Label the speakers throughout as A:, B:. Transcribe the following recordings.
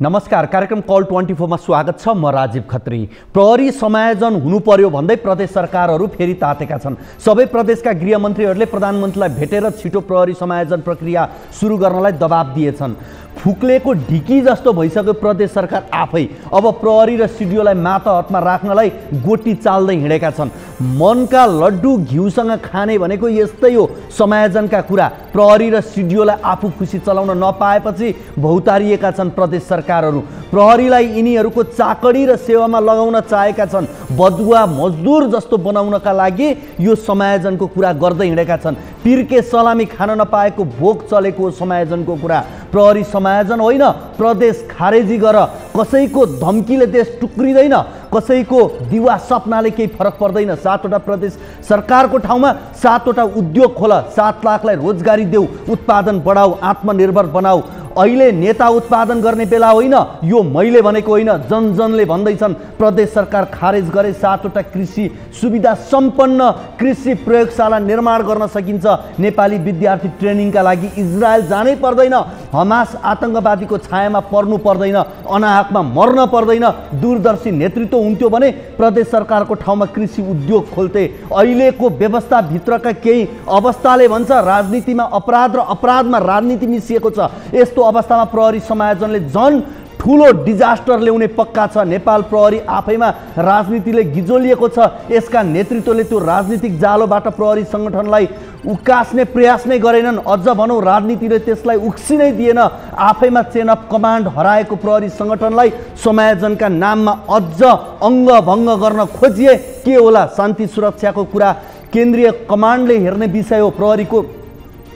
A: नमस्कार, कार्यक्रम कल 24 मा स्वागत छ। म राजीव खत्री। प्रहरी समायोजन हुनु पर्यो भन्दै प्रदेश सरकारहरू फेरि तातेका छन्। सबै प्रदेशका गृहमन्त्रीहरूले प्रधानमन्त्रीलाई भेटेर छिटो प्रहरी समायोजन प्रक्रिया सुरु गर्नलाई दबाब दिएछन्। फुक्लेको ढिकी जस्तो भइसक्यो प्रदेश सरकार आफै। अब प्रहरी र सिडिओलाई माता हतमा राख्नलाई गोटी चाल्दै हिँडेका छन्। मनका लड्डु घिउसँग खाने भनेको यस्तै हो। समायोजनका कुरा प्रहरी र सिडिओलाई आफू खुसी चलाउन नपाएपछि भौतारिएका छन् प्रदेश सरकारहरू। प्रहरीलाई यिनीहरूको चाकडी र सेवामा लगाउन चाहेका छन्। बदुवा मजदुर जस्तो बनाउनका लागि यो समायोजनको कुरा गर्दै हिँडेका छन्। पिर्के सलामी खान नपाएको भोक चलेको समायोजनको कुरा। प्रहरी समायोजन होइन, प्रदेश खारेजी गर। कसैको धम्कीले देश टुक्रिँदैन, कसैको दिवा सपनाले केही फरक पर्दैन। 7वटा प्रदेश सरकारको ठाउँमा 7वटा उद्योग खोल, 7 लाखलाई रोजगारी देऊ, उत्पादन बढाऊ, आत्मनिर्भर बनाऊ। अहिले नेता उत्पादन गर्ने बेला होइन, यो मैले भनेको होइन, जनजनले भन्दैछन्। प्रदेश सरकार खारेज गरे 7वटा कृषि सुविधा सम्पन्न कृषि प्रयोगशाला निर्माण गर्न सकिन्छ। नेपाली विद्यार्थी ट्रेनिङका लागि इजरायल जानै पर्दैन, हमास आतंकवादीको छायामा पर्नु पर्दैन, अनाहकमा मर्न पर्दैन। दूरदर्शी नेतृत्व हुन्थ्यो भने प्रदेश सरकारको ठाउँमा कृषि उद्योग खोल्थे। अहिलेको व्यवस्थाभित्रका केही अवस्थाले भन्छ राजनीतिमा अपराध र अपराधमा राजनीति मिसिएको छ। यस्तो अवस्थामा प्रहरी समायोजनले झन् ठुलो डिजास्टर ल्याउने पक्का छ। नेपाल प्रहरी आफैमा राजनीतिले गिजोलिएको छ। यसका नेतृत्वले त्यो राजनीतिक जालोबाट प्रहरी सङ्गठनलाई उकास्ने प्रयास नै गरेनन्। अझ भनौँ राजनीतिले त्यसलाई उक्सिनै दिएन। आफैमा चेन अफ कमान्ड हराएको प्रहरी सङ्गठनलाई समायोजनका नाममा अझ अङ्गभङ्ग गर्न खोजिए के होला? शान्ति सुरक्षाको कुरा केन्द्रीय कमान्डले हेर्ने विषय हो। प्रहरीको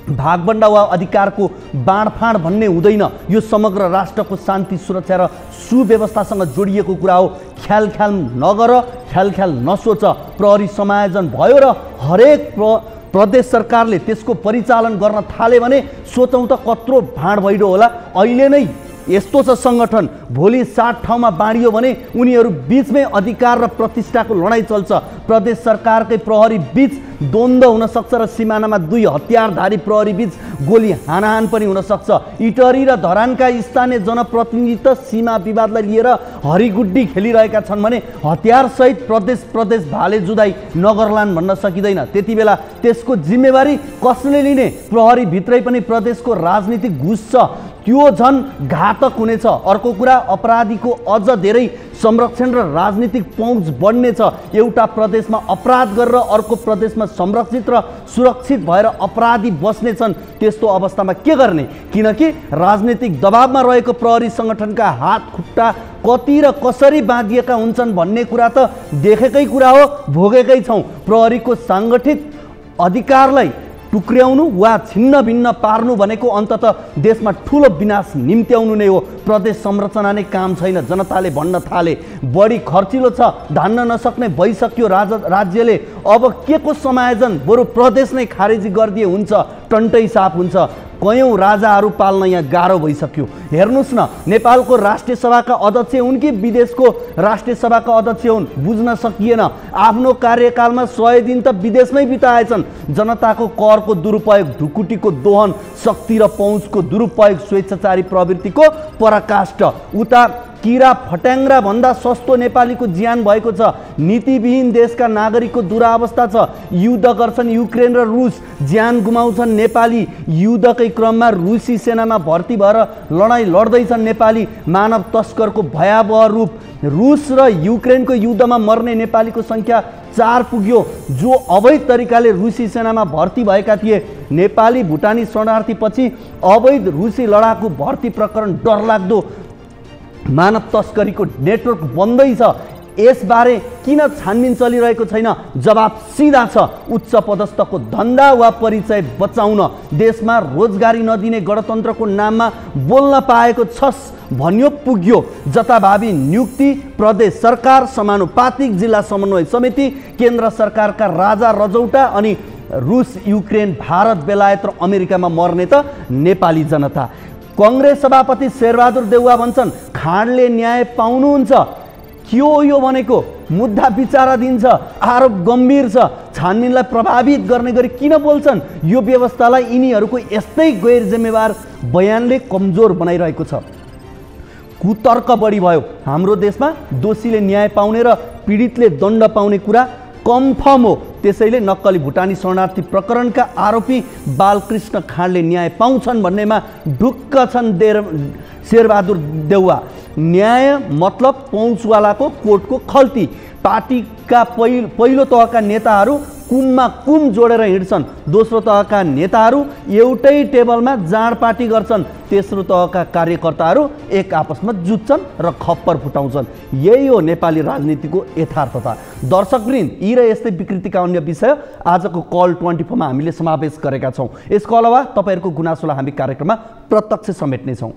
A: भागबण्डा वा अधिकारको बाँडफाँड भन्ने हुँदैन। यो समग्र राष्ट्रको शान्ति सुरक्षा र सुव्यवस्थासँग जोडिएको कुरा हो। ख्याल नगर, ख्याल नसोच। प्रहरी समायोजन भयो र हरेक प्रदेश सरकारले त्यसको परिचालन गर्न थाले भने सोचौँ त कत्रो भाँड भइडो होला। अहिले नै यस्तो छ सङ्गठन, भोलि 60 ठाउँमा बाँडियो भने उनीहरू बीचमै अधिकार र प्रतिष्ठाको लडाइँ चल्छ। प्रदेश सरकारकै प्रहरी बीच द्वन्द्व हुन सक्छ र सिमानामा 2 हतियारधारी प्रहरी बीच गोली हानाहान पनि हुन सक्छ। इटरी र धरानका स्थानीय जनप्रतिनिधि त सीमा विवादलाई लिएर हरिगुड्डी खेलिरहेका छन् भने हतियारसहित प्रदेश भाले जुदाई नगरलान् भन्न सकिँदैन। त्यति बेला त्यसको जिम्मेवारी कसले लिने? प्रहरी भित्रै पनि प्रदेशको राजनीतिक घुस छ, त्यो झन् घातक हुनेछ। अर्को कुरा, अपराधीको अझ धेरै संरक्षण र राजनीतिक पहुँच बढ्नेछ। एउटा प्रदेशमा अपराध गरेर अर्को प्रदेशमा संरक्षित र सुरक्षित भएर अपराधी बस्नेछन्। त्यस्तो अवस्थामा के गर्ने? किनकि राजनीतिक दबावमा रहेको प्रहरी सङ्गठनका हात खुट्टा कति र कसरी बाँधिएका हुन्छन् भन्ने कुरा त देखेकै कुरा हो, भोगेकै छौँ। प्रहरीको साङ्गठित अधिकारलाई टुक्र्याउनु वा छिन्न भिन्न पार्नु भनेको अन्ततः देशमा ठुलो विनाश निम्त्याउनु नै हो। प्रदेश संरचना नै काम छैन, जनताले भन्न थाले। बढी खर्चिलो छ, धान्न नसक्ने भइसक्यो राज्यले। अब के को समायोजन? बरु प्रदेश नै खारेजी गरिदिए हुन्छ, टन्टै साफ हुन्छ। कयौँ राजाहरू पाल्न यहाँ गाह्रो भइसक्यो। हेर्नुहोस् न, नेपालको राष्ट्रिय सभाका अध्यक्ष हुन् कि विदेशको राष्ट्रिय सभाका अध्यक्ष हुन्, बुझ्न सकिएन। आफ्नो कार्यकालमा 100 दिन त विदेशमै बिताएछन्। जनताको करको दुरुपयोग, ढुकुटीको दोहन, शक्ति र पहुँचको दुरुपयोग, स्वेच्छाचारी प्रवृत्तिको पराकाष्ठ। उता किरा फट्याङ्ग्रा भन्दा सस्तो नेपालीको ज्यान भएको छ। नीतिविहीन देशका नागरिकको दुरावस्था छ। युद्ध गर्छन् युक्रेन र रुस, ज्यान गुमाउँछन् नेपाली। युद्धकै क्रममा रुसी सेनामा भर्ती भएर लडाइँ लड्दैछन् नेपाली। मानव तस्करको भयावह रूप। रुस र युक्रेनको युद्धमा मर्ने नेपालीको सङ्ख्या 4 पुग्यो, जो अवैध तरिकाले रुसी सेनामा भर्ती भएका थिए। नेपाली भुटानी शरणार्थीपछि अवैध रुसी लडाकु भर्ती प्रकरण डरलाग्दो। मानव तस्करीको नेटवर्क बन्दै छ। यसबारे किन छानबिन चलिरहेको छैन? जवाब सिधा छ, उच्च पदस्थको धन्दा वा परिचय बचाउन। देशमा रोजगारी नदिने गणतन्त्रको नाममा बोल्न पाएको छस् भन्यो पुग्यो। जताभावी नियुक्ति, प्रदेश सरकार, समानुपातिक जिल्ला समन्वय समिति, केन्द्र सरकारका राजा रजौटा अनि रुस, युक्रेन, भारत, बेलायत र अमेरिकामा मर्ने त नेपाली जनता। कांग्रेस सभापति शेरबहादुर देउवा भन्छन् खाँडले न्याय पाउनुहुन्छ। के हो यो भनेको? मुद्दा विचाराधीन छ, आरोप गम्भीर छ, छानबिनलाई प्रभावित गर्ने गरी किन बोल्छन्? यो व्यवस्थालाई यिनीहरूको यस्तै गैर जिम्मेवार बयानले कमजोर बनाइरहेको छ। कुतर्क बढी भयो। हाम्रो देशमा दोषीले न्याय पाउने र पीडितले दण्ड पाउने कुरा कन्फर्म हो। त्यसैले नक्कली भुटानी शरणार्थी प्रकरणका आरोपी बालकृष्ण खाँडले न्याय पाउँछन् भन्नेमा ढुक्क छन् शेरबहादुर देउवा। न्याय मतलब पहुँचवालाको कोर्टको खल्ती। पार्टीका पहिलो तहका नेताहरू कुममा कुम जोडेर हिँड्छन्, दोस्रो तहका नेताहरू एउटै टेबलमा जाँडपाटी गर्छन्, तेस्रो तहका कार्यकर्ताहरू एक आपसमा जुत्छन् र खप्पर फुटाउँछन्। यही हो नेपाली राजनीतिको यथार्थता। दर्शकवृन्द, यी र यस्तै विकृतिका अन्य विषय आजको कल 24 मा हामीले समावेश गरेका छौँ। यसको अलावा तपाईँहरूको गुनासोलाई हामी कार्यक्रममा प्रत्यक्ष समेट्नेछौँ।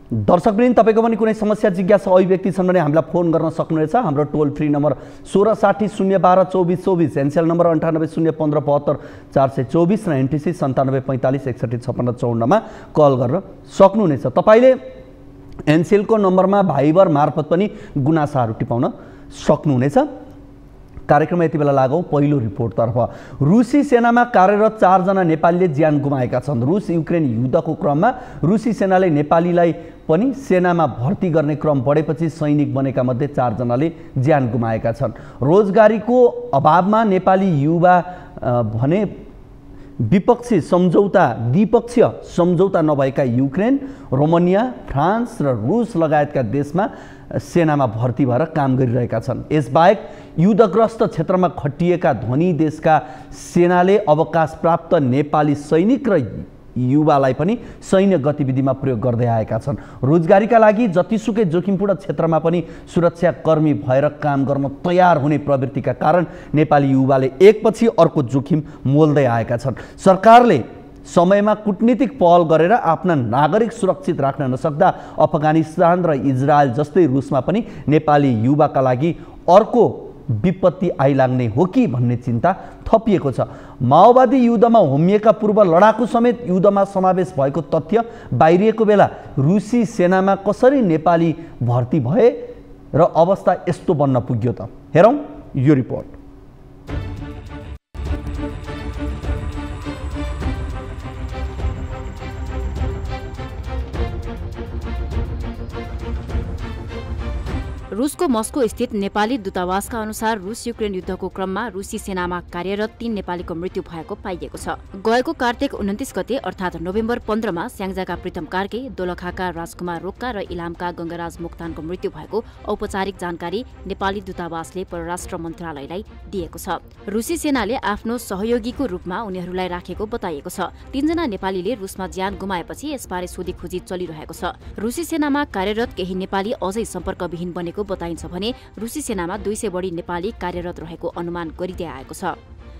A: दर्शकवृन्द, तपाईँको पनि कुनै समस्या जिज्ञासा अभिव्यक्ति छन् भने हामीलाई फोन गर्न सक्नुहुनेछ। हाम्रो टोल फ्री नम्बर 1660 012 24 24, एनसेल नम्बर 98 015 72 424 र एनटिसी 97 45 61 56 54 मा कल गर्न सक्नुहुनेछ। तपाईँले एनसेलको नम्बरमा भाइबर मार्फत पनि गुनासाहरू टिपाउन सक्नुहुनेछ। कार्यक्रम यति बेला लागौँ पहिलो रिपोर्टतर्फ। रुसी सेनामा कार्यरत 4 जना नेपालीले ज्यान गुमाएका छन्। रुस युक्रेन युद्धको क्रममा रुसी सेनाले नेपालीलाई पनि सेनामा भर्ती गर्ने क्रम बढेपछि सैनिक बनेका मध्ये 4 जनाले ज्यान गुमाएका छन्। रोजगारीको अभावमा नेपाली युवा भने द्विपक्षीय सम्झौता नभएका युक्रेन, रोमानिया, फ्रान्स र रुस लगायतका देशमा सेनामा भर्ती भएर काम गरिरहेका छन्। यसबाहेक युद्धग्रस्त क्षेत्रमा खटिएका धनी देशका सेनाले अवकाश प्राप्त नेपाली सैनिक र युवालाई पनि सैन्य गतिविधिमा प्रयोग गर्दै आएका छन्। रोजगारीका लागि जतिसुकै जोखिमपूर्ण क्षेत्रमा पनि सुरक्षाकर्मी भएर काम गर्न तयार हुने प्रवृत्तिका कारण नेपाली युवाले एकपछि अर्को जोखिम मोल्दै आएका छन्। सरकारले समयमा कूटनीतिक पहल गरेर आफ्ना नागरिक सुरक्षित राख्न नसक्दा अफगानिस्तान र इजरायल जस्तै रुसमा पनि नेपाली युवाका लागि अर्को विपत्ति आइलाग्ने हो कि भन्ने चिन्ता थपिएको छ। माओवादी युद्धमा होमिएका पूर्व लडाकु समेत युद्धमा समावेश भएको तथ्य बाहिरिएको बेला रुसी सेनामा कसरी नेपाली भर्ती भए र अवस्था यस्तो बन्न पुग्यो त? हेरौँ यो रिपोर्ट।
B: रुसको मस्को स्थित नेपाली दूतावासका अनुसार रुस युक्रेन युद्धको क्रममा रुसी सेनामा कार्यरत 3 नेपालीको मृत्यु भएको पाइएको छ। गएको कार्तिक 29 गते अर्थात् नोभेम्बर 15 मा स्याङ्जाका प्रीतम कार्के, दोलखाका राजकुमार रोक्का र इलामका गंगराज मोक्तानको मृत्यु भएको औपचारिक जानकारी नेपाली दूतावासले परराष्ट्र मन्त्रालयलाई दिएको छ। रुसी सेनाले आफ्नो सहयोगीको रूपमा उनीहरूलाई राखेको बताइएको छ। 3 जना नेपालीले रुसमा ज्यान गुमाएपछि यसबारे सोधीखोजी चलिरहेको छ। रुसी सेनामा कार्यरत केही नेपाली अझै सम्पर्कविहीन बनेको बताइन्छ भने रुसी सेनामा 200 बढी नेपाली कार्यरत रहेको अनुमान गरिँदै आएको छ।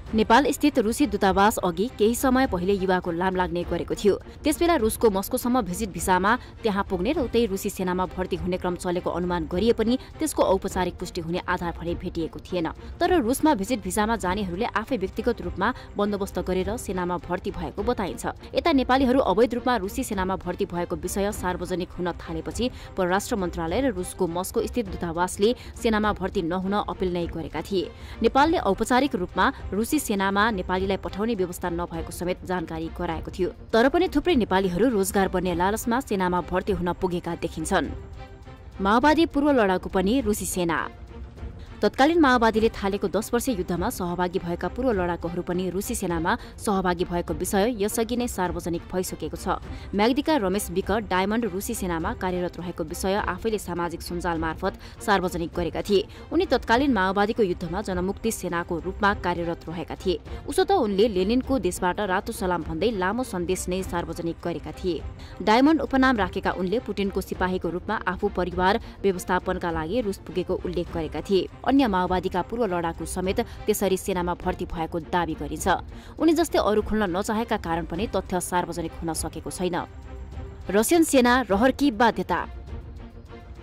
B: नेपाल स्थित रुसी दूतावास अघि केही समय पहिले युवाको लाम लाग्ने गरेको थियो। त्यसबेला रुसको मस्कोसम्म भिजिट भिसामा त्यहाँ पुग्ने र उतै रुसी सेनामा भर्ती हुने क्रम चलेको अनुमान गरिए पनि त्यसको औपचारिक पुष्टि हुने आधार भने भेटिएको थिएन। तर रुसमा भिजिट भिसामा जानेहरूले आफै व्यक्तिगत रूपमा बन्दोबस्त गरेर सेनामा भर्ती भएको बताइन्छ। यता नेपालीहरू अवैध रूपमा रुसी सेनामा भर्ती भएको विषय सार्वजनिक हुन थालेपछि परराष्ट्र मन्त्रालय र रुसको मस्को स्थित दूतावासले सेनामा भर्ती नहुन अपिल नै गरेका थिए। नेपालले औपचारिक रूपमा रुसी सेनामा नेपालीलाई पठाउने व्यवस्था नभएको समेत जानकारी गराएको थियो। तर पनि थुप्रै नेपालीहरू रोजगार बन्ने लालचमा सेनामा भर्ती हुन पुगेका देखिन्छन्। माओवादी पूर्व लडाकु पनि रुसी सेना। तत्कालीन माओवादीले थालेको 10 वर्षीय युद्धमा सहभागी भएका पूर्व लडाकुहरू पनि रुसी सेनामा सहभागी भएको विषय यसअघि नै सार्वजनिक भइसकेको छ। म्याग्दीका रमेश विक डायमण्ड रुसी सेनामा कार्यरत रहेको विषय आफैले सामाजिक सञ्जाल मार्फत सार्वजनिक गरेका थिए। उनी तत्कालीन माओवादीको युद्धमा जनमुक्ति सेनाको रूपमा कार्यरत रहेका थिए। उसो त उनले लेनिनको देशबाट रातो सलाम भन्दै लामो सन्देश नै सार्वजनिक गरेका थिए। डायमण्ड उपनाम राखेका उनले पुटिनको सिपाहीको रूपमा आफू परिवार व्यवस्थापनका लागि रुस पुगेको उल्लेख गरेका थिए। अन्य माओवादीका पूर्व लडाकु समेत त्यसरी सेनामा भर्ती भएको दावी गरिन्छ। उनी जस्तै अरू खुल्न नचाहेका कारण पनि तथ्य सार्वजनिक हुन सकेको छैन। रसियन सेना रहर कि बाध्यता।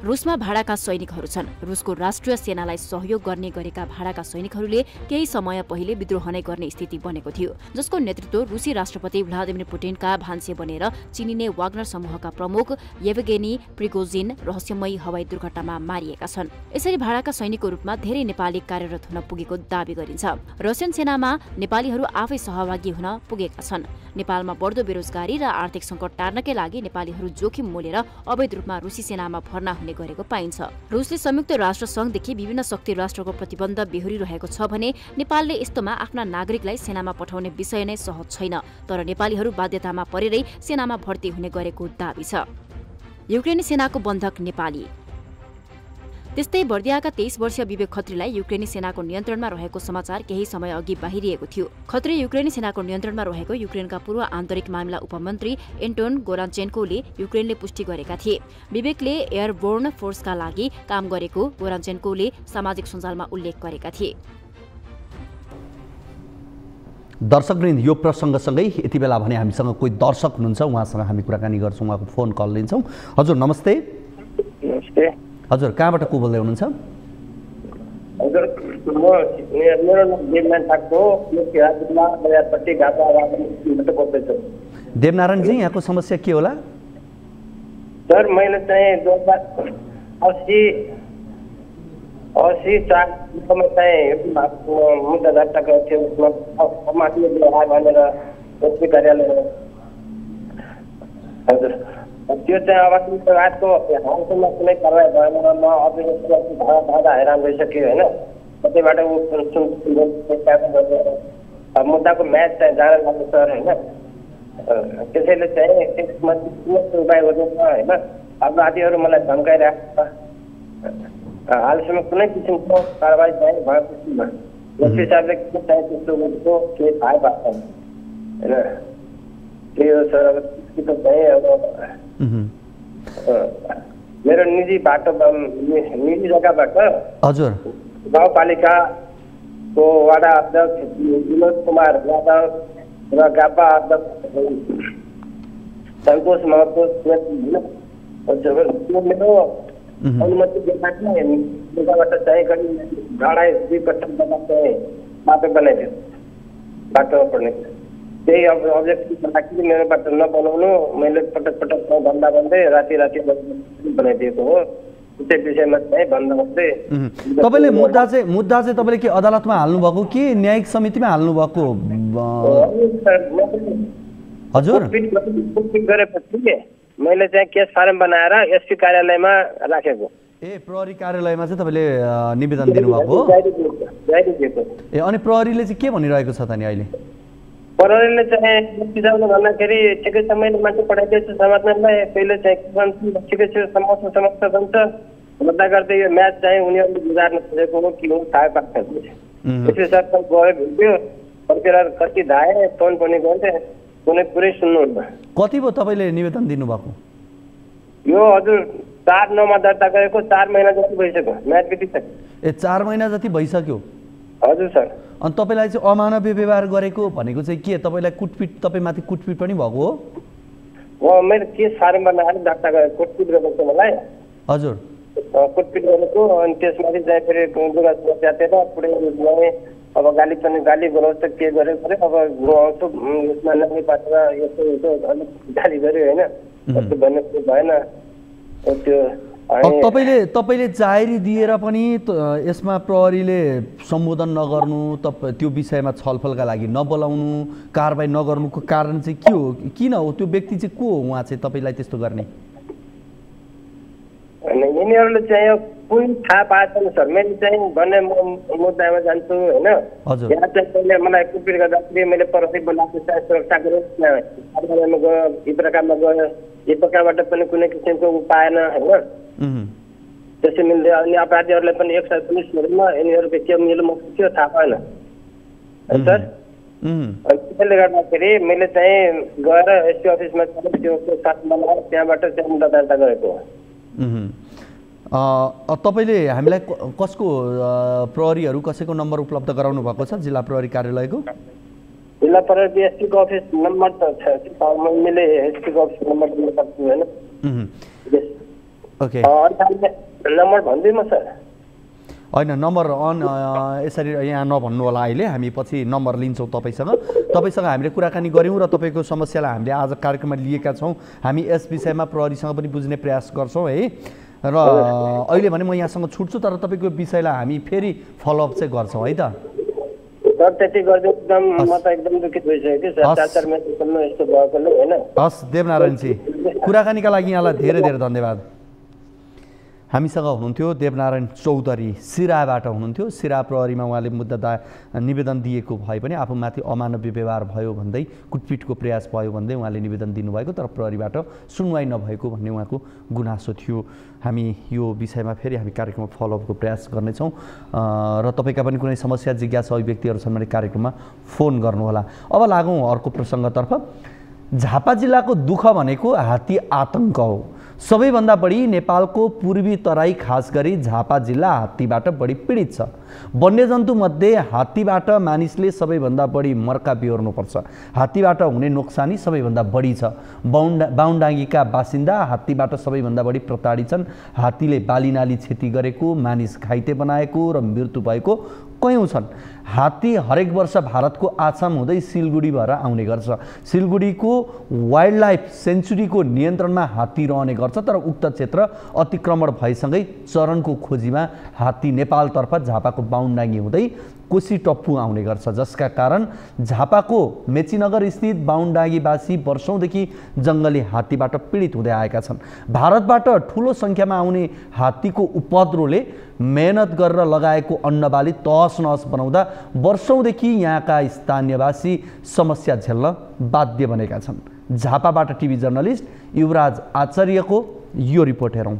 B: रुसमा भाडाका सैनिकहरू छन्। रुसको राष्ट्रिय सेनालाई सहयोग गर्ने गरेका भाडाका सैनिकहरूले केही समय पहिले विद्रोह नै गर्ने स्थिति बनेको थियो, जसको नेतृत्व रुसी राष्ट्रपति भ्लादिमिर पुटिनका भान्से बनेर चिनिने वाग्नर समूहका प्रमुख येवगेनी प्रिगोजिन रहस्यमयी हवाई दुर्घटनामा मारिएका छन्। यसरी भाडाका सैनिकको रूपमा धेरै नेपाली कार्यरत हुन पुगेको दावी गरिन्छ। रसियन सेनामा नेपालीहरू आफै सहभागी हुन पुगेका छन्। नेपालमा बढ्दो बेरोजगारी र आर्थिक सङ्कट टार्नकै लागि नेपालीहरू जोखिम मोलेर अवैध रूपमा रुसी सेनामा भर्ना हुने गरेको पाइन्छ। रुसले संयुक्त राष्ट्र सङ्घदेखि विभिन्न शक्ति राष्ट्रको प्रतिबन्ध बेहोरिरहेको छ भने नेपालले यस्तोमा आफ्ना नागरिकलाई सेनामा पठाउने विषय नै सहज छैन, तर नेपालीहरू बाध्यतामा परेरै सेनामा भर्ती हुने गरेको दावी छ। युक्रेनी सेनाको बन्धक नेपाली। त्यस्तै बर्दियाका 23 वर्षीय विवेक खत्रीलाई युक्रेनी सेनाको नियन्त्रणमा रहेको समाचार केही समय अघि बाहिरिएको थियो। खत्री युक्रेनी सेनाको नियन्त्रणमा रहेको युक्रेनका पूर्व आन्तरिक मामिला उपमन्त्री एन्टोन गोरान्चेन्कोले युक्रेनले पुष्टि गरेका थिए। विवेकले एयरबोर्न फोर्सका लागि काम गरेको गोरान्चेन्कोले सामाजिक सञ्जालमा उल्लेख गरेका थिए।
A: दर्शकवृन्द, यो प्रसङ्गसँगै यति बेला भने हामीसँग कोही दर्शक हुनुहुन्छ, उहाँसँग हामी कुराकानी गर्छौँ, उहाँको फोन कल लिन्छौँ। हजुर नमस्ते।
C: नमस्ते
A: हजुर, कहाँबाट को बोल्दै हुनुहुन्छ?
C: हजुर, मेरो नाम देवनारायण ठाकुर हो।
A: देवनारायणजी, यहाँको समस्या के होला?
C: सर, मैले चाहिँ 2080 चाहिँ मुद्दा दर्ता गरेको थियो। उसमा भनेर एसपी कार्यालय। हजुर, त्यो चाहिँ अब रातको हालसम्म कुनै कारवाही भएन। म अभिभावक हैरान भइसक्यो होइन। कतैबाट मुद्दाको म्याच चाहिँ जान लाग्यो सर होइन। त्यसैले चाहिँ त्यसमा उपाय गर्नु होइन। अपराधीहरू मलाई धम्काइरहेको छ। हालसम्म कुनै किसिमको कारवाही चाहिँ भएको छैन। यस हिसाबले के चाहिँ त्यस्तो गरेको केही थाहा भएको छैन होइन। त्यही हो सर। अब चाहिँ अब मेरो निजी जग्गाबाट
A: हजुर
C: गाउँपालिकाको वडा अध्यक्ष विनोद कुमार यादव र गापा अध्यक्ष सन्तोष महतो मेरो अनुमति जग्गाबाट चाहिँ करिब 2.5 कट्ठा जग्गा चाहिँ बाटो बनाइदियो। बाटोमा पर्ने त्यही अब अब्जेक्टिभ राखी मेरो बाटो नबनाउनु मैले पटक भन्दा भन्दै राति बनाइदिएको हो। त्यो विषयमा चाहिँ भन्दा भन्दै
A: तपाईँले मुद्दा चाहिँ तपाईँले के अदालतमा हाल्नुभएको कि न्यायिक समितिमा हाल्नुभएको? हजुर,
C: गरेपछि मैले चाहिँ केस फारम बनाएर एसपी कार्यालयमा राखेको।
A: ए, प्रहरी कार्यालयमा चाहिँ तपाईँले निवेदन दिनुभएको? ए, अनि प्रहरीले चाहिँ के भनिरहेको छ त नि अहिले?
C: प्रहरीले चाहिँ बिजाउनु भन्दाखेरि ठिकै छ, मैले मान्छे पठाइदिएछु समाजलाई। पहिले चाहिँ ठिकै छ, समस्या बन्छ भन्दा गर्दै यो म्याच चाहिँ उनीहरूले गुजार्न खोजेको हो कि हो थाहा पाएको छैन। त्यस हिसाबले गयो भेट्यो, फर्केर कति धाए, फोन पनि गर्थे, कुनै पुरै सुन्नुहुन्न।
A: कति भयो तपाईँले निवेदन दिनुभएको?
C: यो हजुर 4/9 दर्ता गरेको 4 महिना जति भइसक्यो। म्याच बितिसक्यो।
A: ए, 4 महिना जति भइसक्यो?
C: हजुर सर।
A: अनि तपाईँलाई चाहिँ अमानवीय व्यवहार गरेको भनेको चाहिँ के? तपाईँलाई तपाईँमाथि कुटपिट पनि भएको हो?
C: मेरो केस फारम बनाएर दर्ता गरेको कुटपिट गरेको मलाई।
A: हजुर,
C: कुटपिट गरेको। अनि त्यसमाथि चाहिँ फेरि च्यातेर पुरै अब गाली गराउँछ के गर्यो अब आउँछु यसमा नयाँ पारेर यस्तो अलिक गाली गर्यो होइन। त्यस्तो भन्ने भएन त्यो।
A: तपाईँले जाहेरी दिएर पनि यसमा प्रहरीले सम्बोधन नगर्नु, त्यो विषयमा छलफलका लागि नबोलाउनु, कारबाही नगर्नुको कारण चाहिँ के हो? किन हो? त्यो व्यक्ति चाहिँ को हो? उहाँ चाहिँ तपाईँलाई त्यस्तो गर्ने?
C: यिनीहरूले चाहिँ कुन थाहा पाएको छैन सर। मैले चाहिँ भन्ने मुद्दामा जान्छु होइन। यहाँ चाहिँ पहिले मलाई कुटपिट गर्दाखेरि मैले प्रहरी बोलाएको सुरक्षा गऱ्यो, कार्यालयमा गयो, यी प्रकारमा गयो, यी प्रकारबाट पनि कुनै किसिमको पाएन होइन। त्यसै मिल्दै अनि अपराधीहरूलाई पनि एकसाथ पुलिस हेर्नुमा यिनीहरूको के मिल्नु थियो थाहा पाएन सर। त्यसले गर्दाखेरि मैले चाहिँ गएर एसपी अफिसमा त्यो साथ बनाएर त्यहाँबाट चाहिँ मुद्दा दर्ता गरेको हो।
A: तपाईँले हामीलाई कसको प्रहरीहरू कसैको नम्बर उपलब्ध गराउनु भएको छ? जिल्ला प्रहरी कार्यालयको?
C: जिल्ला प्रहरी एसपीको अफिस नम्बर त छ, मैले एसपीको अफिस नम्बर दिन सक्छु होइन।
A: ओके
C: नम्बर भन्दिनु सर
A: होइन नम्बर यसरी यहाँ नभन्नु होला अहिले हामी पछि नम्बर लिन्छौँ तपाईँसँग हामीले कुराकानी गऱ्यौँ र तपाईँको समस्यालाई हामीले आज कार्यक्रममा लिएका छौँ हामी यस विषयमा प्रहरीसँग पनि बुझ्ने प्रयास गर्छौँ है र अहिले भने म यहाँसँग छुट्छु तर तपाईँको विषयलाई हामी फेरि फलोअप चाहिँ गर्छौँ है त
C: सर त्यति गर्दै एकदम म त एकदम दुखित भइसक्यो कि सर 4 महिनासम्म यस्तो भएकोले हैन
A: हस् देवनारायणजी कुराकानीका लागि यहाँलाई धेरै धेरै धन्यवाद हामीसँग हुनुहुन्थ्यो देवनारायण चौधरी सिराबाट हुनुहुन्थ्यो सिरा प्रहरीमा उहाँले मुद्दा निवेदन दिएको भए पनि आफूमाथि अमानवीय व्यवहार भयो भन्दै कुटपिटको प्रयास भयो भन्दै उहाँले निवेदन दिनुभएको तर प्रहरीबाट सुनवाई नभएको भन्ने उहाँको गुनासो थियो हामी यो विषयमा फेरि हामी कार्यक्रममा फलोअपको प्रयास गर्नेछौँ र तपाईँका पनि कुनै समस्या जिज्ञासा अभिव्यक्तिहरू छन् भने कार्यक्रममा फोन गर्नुहोला अब लागौँ अर्को प्रसङ्गतर्फ झापा जिल्लाको दुःख भनेको हात्ती आतङ्क हो सबैभन्दा बढी नेपालको पूर्वी तराई खास गरी झापा जिल्ला हात्तीबाट बढी पीडित छ वन्यजन्तु मध्ये हात्तीबाट मानिसले सबैभन्दा बढी मर्का बिहोर्नुपर्छ हात्तीबाट हुने नोक्सानी सबैभन्दा बढी छ बाहुनडाङ्गीका बासिन्दा हात्तीबाट सबैभन्दा बढी प्रताडित छन् हात्तीले बालीनाली क्षति गरेको मानिस घाइते बनाएको र मृत्यु भएको कयौं छन् हात्ती हरेक वर्ष भारतको आसाम हुँदै सिलगढी भएर आउने गर्छ सिलगढीको वाइल्ड लाइफ सेन्चुरीको नियन्त्रणमा हात्ती रहने गर्छ तर उक्त क्षेत्र अतिक्रमण भएसँगै चरणको खोजीमा हात्ती नेपालतर्फ झापाको बाहुनडाङ्गी हुँदै कोशी टप्पु आउने गर्छ जसका कारण झापाको मेचीनगर स्थित बाहुनडाङ्गीवासी वर्षौंदेखि जङ्गली हात्तीबाट पीडित हुँदै आएका छन् भारतबाट ठूलो संख्यामा आउने हात्तीको उपद्रोले मेहनत गरेर लगाएको अन्नबाली तहस नहस बनाउँदा वर्षौंदेखि यहाँका स्थानीयवासी समस्या झेल्न बाध्य बनेका छन् झापाबाट टिभी जर्नलिस्ट युवराज आचार्यको यो रिपोर्ट हेरौं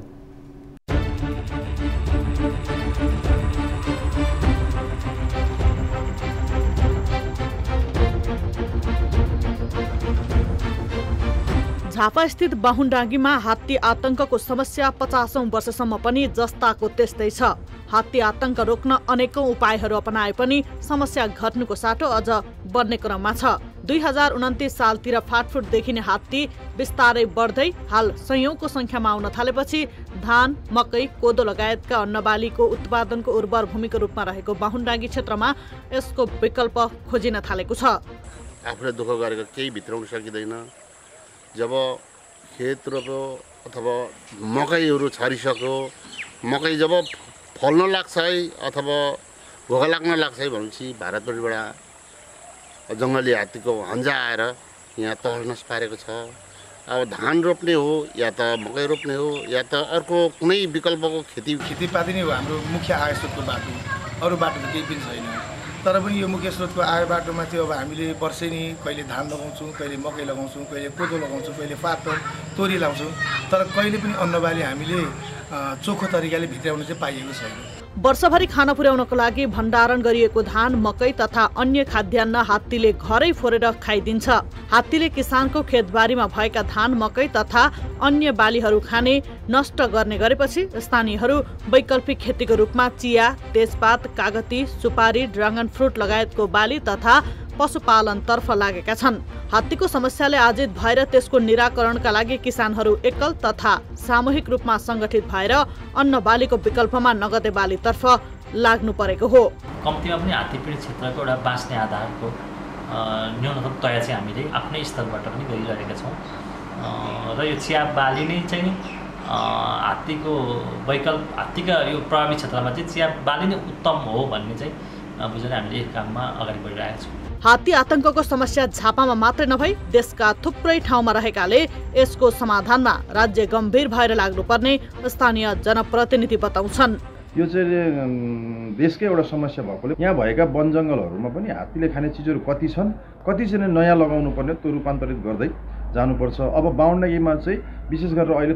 D: झापास्थित बाहुनडाङ्गीमा हात्ती आतंकको समस्या 50औं वर्षसम्म पनि जस्ताको त्यस्तै छ हात्ती आतंक रोक्न अनेकौं उपायहरू अपनाए पनि समस्या घट्नुको साटो अझ बढ्ने क्रममा छ 2029 सालतिर फाटफुट देखिने हात्ती बिस्तारै बढ्दै हाल सयौंको संख्यामा आउन थालेपछि धान मकै कोदो लगायतका अन्नबालीको उत्पादनको उर्वर भूमिको रूपमा रहेको बाहुनडाङ्गी क्षेत्रमा यसको विकल्प खोजिन थालेको छ
E: आफूले दुःख गरेको केही भित्राउन सकिँदैन जब खेत रोप्यो अथवा मकैहरू छरिसक्यो मकै जब फल्न लाग्छ है अथवा भोगा लाग्न लाग्छ है भनेपछि भारतबाट जङ्गली हात्तीको हन्जा आएर यहाँ तहस पारेको छ अब धान रोप्ने हो या त मकै रोप्ने हो या त अर्को कुनै विकल्पको
F: खेतीपाती नै हो हाम्रो मुख्य आय स्रोतको बाटो अरू बाटो त केही पनि छैन तर पनि यो मुख्य स्रोतको आय बाटोमा चाहिँ अब हामीले वर्षेनी कहिले धान लगाउँछौँ कहिले मकै लगाउँछौँ कहिले कोदो लगाउँछौँ कहिले फापर तोरी लाउँछौँ तर कहिले पनि अन्नबाली हामीले चोखो तरिकाले भित्राउन चाहिँ पाइएको छैन
D: वर्षभरि खाना पुर्याउनको लागि भण्डारण गरिएको धान मकै तथा अन्य खाद्यान्न हात्तीले घरै फोरेर खाइदिन्छ हात्तीले किसानको खेतबारीमा भएका धान मकै तथा अन्य बालीहरू खाने नष्ट गर्ने गरेपछि स्थानीयहरू वैकल्पिक खेतीको रूपमा चिया तेजपात कागती सुपारी ड्रागन फ्रुट लगायतको बाली तथा पशुपालनतर्फ लागेका छन् हात्तीको समस्याले आजित भएर त्यसको निराकरणका लागि किसानहरू एकल तथा सामूहिक रूपमा संगठित भएर अन्न बालीको विकल्पमा नगदे बालीतर्फ लाग्नु परेको हो
G: कम्तीमा पनि हात्ती पीडित क्षेत्रको एउटा बाँच्ने आधारको न्यूनतम तय चाहिँ हामीले आफ्नै स्तरबाट पनि गरिरहेका छौँ र यो चिया बाली नै चाहिँ हात्तीको हात्तीका यो प्रभावित क्षेत्रमा चाहिँ चिया बाली नै उत्तम हो भन्ने चाहिँ बुझेर हामीले यस काममा अगाडि बढिरहेका छौँ
D: हात्ती आतंकको समस्या झापामा मात्रै नभई देशका थुप्रै ठाउँमा रहेकाले यसको समाधानमा राज्य गम्भीर भएर लाग्नुपर्ने स्थानीय जनप्रतिनिधि बताउँछन्
H: यो चाहिँ देशकै एउटा समस्या भएकोले यहाँ भएका वन जङ्गलहरूमा पनि हात्तीले खाने चिजहरू कति छन् कति चाहिँ नयाँ लगाउनु पर्ने त्यो रूपान्तरित गर्दै जानुपर्छ अब बाहुनडाङ्गीमा चाहिँ विशेष गरेर अहिले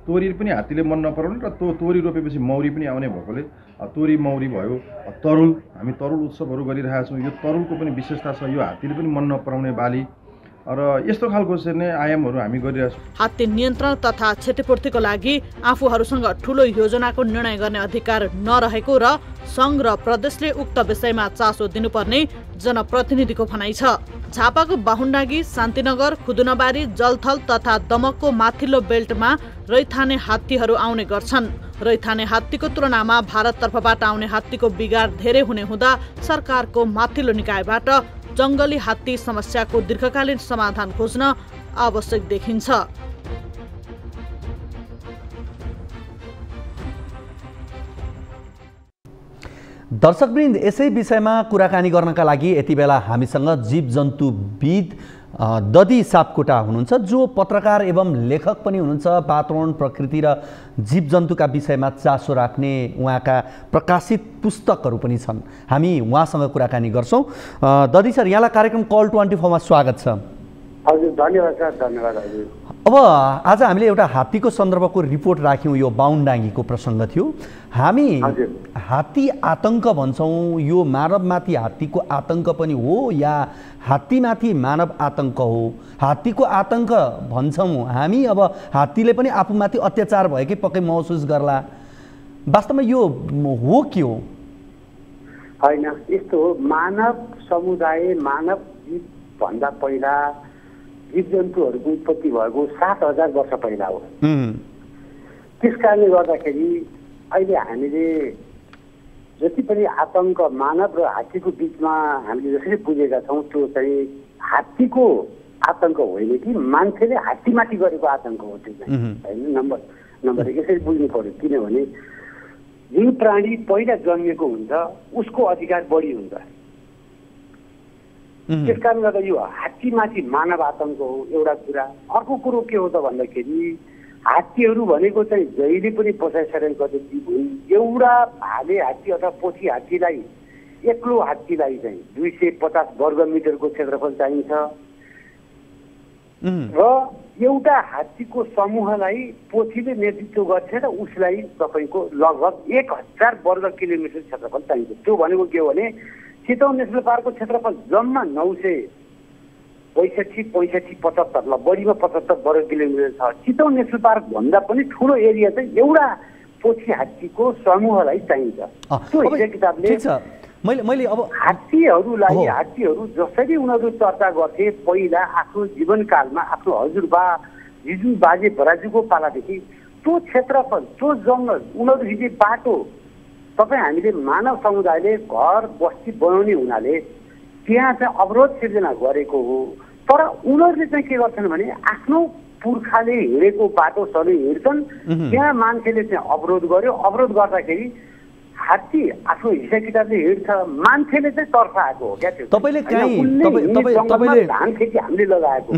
H: तोरी पनि हात्तीले मन नपराउने र तोरी रोपेपछि मौरी पनि आउने भएकोले तोरी मौरी भयो तरुल हामी तरुल उत्सवहरू गरिरहेका छौँ यो तरुलको पनि विशेषता छ यो हात्तीले पनि मन नपराउने बाली र यस्तो खालको चाहिँ आयामहरू हामी गरिरहेका छौँ
D: हात्ती नियन्त्रण तथा क्षतिपूर्तिको लागि आफूहरूसँग ठूलो योजनाको निर्णय गर्ने अधिकार नरहेको र सङ्घ र प्रदेशले उक्त विषयमा चासो दिनुपर्ने जनप्रतिनिधिको भनाइ छ झापाको बाहुन्डागी, शान्तिनगर, खुदुनाबारी, जलथल तथा दमकको माथिल्लो बेल्टमा रैथाने हात्तीहरू आउने गर्छन्। रैथाने हात्तीको तुलनामा भारततर्फबाट आउने हात्तीको बिगार धेरै हुने हुँदा सरकारको माथिल्लो निकायबाट जङ्गली हात्ती समस्याको दीर्घकालीन समाधान खोज्न आवश्यक देखिन्छ।
A: दर्शकवृन्द, यसै विषयमा कुराकानी गर्नका लागि यति बेला हामीसँग जीवजन्तुविद ददी सापकोटा हुनुहुन्छ, जो पत्रकार एवं लेखक पनि हुनुहुन्छ। वातावरण, प्रकृति र जीवजन्तुका विषयमा चासो राख्ने उहाँका प्रकाशित पुस्तकहरू पनि छन्। हामी उहाँसँग कुराकानी गर्छौँ। ददी सर, यहाँलाई कार्यक्रम कल 24 मा स्वागत छ।
I: हजुर, धन्यवाद सर, धन्यवाद हजुर।
A: अब आज हामीले एउटा हात्तीको सन्दर्भको रिपोर्ट राख्यौँ, यो बाहुन्डाङ्गीको प्रसङ्ग थियो। हामी हात्ती आतङ्क भन्छौँ, यो मानवमाथि हात्तीको आतङ्क पनि हो या हात्तीमाथि मानव आतङ्क हो? हात्तीको आतङ्क भन्छौँ हामी, अब हात्तीले पनि आफूमाथि अत्याचार भएकै पक्कै महसुस गर्ला। वास्तवमा यो हो के हो?
I: होइन, यस्तो हो, मानव समुदाय, मानव जीवभन्दा पहिला जीवजन्तुहरूको उत्पत्ति भएको 7000 वर्ष पहिला हो। त्यस कारणले गर्दाखेरि अहिले हामीले जति पनि आतङ्क मानव र हात्तीको बिचमा हामीले जसरी बुझेका छौँ, त्यो चाहिँ हात्तीको आतङ्क होइन कि मान्छेले हात्तीमाथि गरेको आतङ्क हो। त्यो चाहिँ होइन, नम्बर एक यसरी बुझ्नु पर्यो। किनभने जुन प्राणी पहिला जन्मिएको हुन्छ उसको अधिकार बढी हुन्छ। त्यस कारणले गर्दा यो हात्तीमाथि मानव आतङ्क हो एउटा कुरा। अर्को कुरो के हो त भन्दाखेरि हात्तीहरू भनेको चाहिँ जहिले पनि बसाइसराइ गर्ने जीव हुन्। एउटा भाले हात्ती अथवा पोथी हात्तीलाई, एक्लो हात्तीलाई चाहिँ 250 वर्ग मिटरको क्षेत्रफल चाहिन्छ र एउटा हात्तीको समूहलाई पोथीले नेतृत्व गर्छ र उसलाई तपाईँको लगभग 1000 वर्ग किलोमिटर क्षेत्रफल चाहिन्छ। त्यो भनेको के हो भने चितवन नेसनल पार्कको क्षेत्रफल जम्मा 965-75 ल बढीमा 75 वर्ग किलोमिटर छ। चितवन नेसनल पार्क भन्दा पनि ठुलो एरिया चाहिँ एउटा पोथी हात्तीको समूहलाई चाहिन्छ। त्यो हिसाब किताबले
A: मैले अब
I: हात्तीहरू जसरी उनीहरू चर्चा गर्थे पहिला आफ्नो जीवनकालमा, आफ्नो हजुरबा जिजु बाजे बराजुको पालादेखि त्यो क्षेत्रफल, त्यो जङ्गल, उनीहरू हिँड्ने बाटो, तपाईँ हामीले मानव समुदायले घर बस्ती बनाउने हुनाले त्यहाँ चाहिँ अवरोध सिर्जना गरेको हो। तर उनीहरूले चाहिँ के गर्छन् भने आफ्नो पुर्खाले हिँडेको बाटो सधैँ हिँड्छन्, त्यहाँ मान्छेले चाहिँ अवरोध गर्यो। अवरोध गर्दाखेरि हात्ती आफ्नो हिसाब किताबले हिँड्छ, मान्छेले चाहिँ तर्फाएको हो क्या। त्यो
A: तपाईँले
I: धान खेती हामीले लगाएको,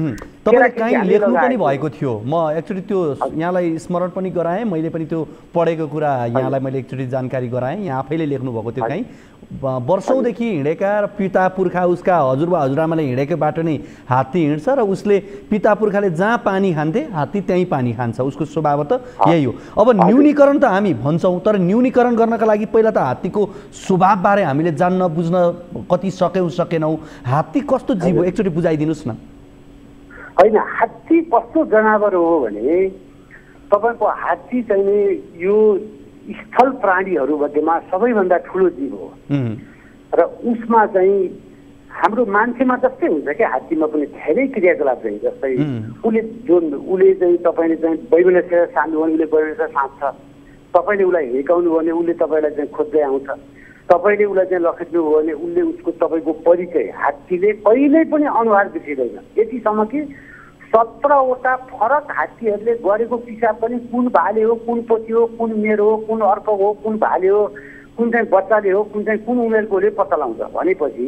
A: तपाईँले कहीँ लेख्नु पनि भएको थियो। म एक्चुअली त्यो यहाँलाई स्मरण पनि गराएँ, मैले पनि त्यो पढेको कुरा यहाँलाई मैले एकचोटि जानकारी गराएँ। यहाँ आफैले लेख्नु भएको थियो, कहीँ वर्षौँदेखि हिँडेका र पिता पुर्खा उसका हजुरबा हजुरआमाले हिँडेको बाटो नै हात्ती हिँड्छ र उसले पिता पुर्खाले जहाँ पानी खान्थे हात्ती त्यहीँ पानी खान्छ। उसको स्वभाव त यही हो। अब न्यूनीकरण त हामी भन्छौँ, तर न्यूनीकरण गर्नका लागि पहिला त हात्तीको स्वभावबारे हामीले जान्न बुझ्न कति सक्यौँ सकेनौँ। हात्ती कस्तो जीव हो एकचोटि बुझाइदिनुहोस् न।
I: होइन, हात्ती कस्तो जनावर हो भने तपाईँको हात्ती चाहिँ यो स्थल प्राणीहरू मध्येमा सबैभन्दा ठुलो जीव हो र उसमा चाहिँ हाम्रो मान्छेमा जस्तै हुन्छ क्या, हात्तीमा पनि धेरै क्रियाकलाप चाहिँ जस्तै उसले चाहिँ तपाईँले चाहिँ बैबनेश्वर सान्नु भने उसले बैबनेश्वर साँच्छ, तपाईँले उसलाई हिर्काउनु भने उसले तपाईँलाई चाहिँ खोज्दै आउँछ, तपाईँले उसलाई चाहिँ लखेट्नु हो भने उसले उसको तपाईँको परिचय हात्तीले कहिल्यै पनि अनुहार बिर्सिँदैन। यतिसम्म कि 17वटा फरक हात्तीहरूले गरेको पिसाब पनि कुन भाले हो, कुन पोथी हो, कुन मेरो हो, कुन अर्को हो, कुन भाले हो, कुन चाहिँ बच्चाले हो, कुन चाहिँ कुन उमेरकोले पत्ता लगाउँछ भनेपछि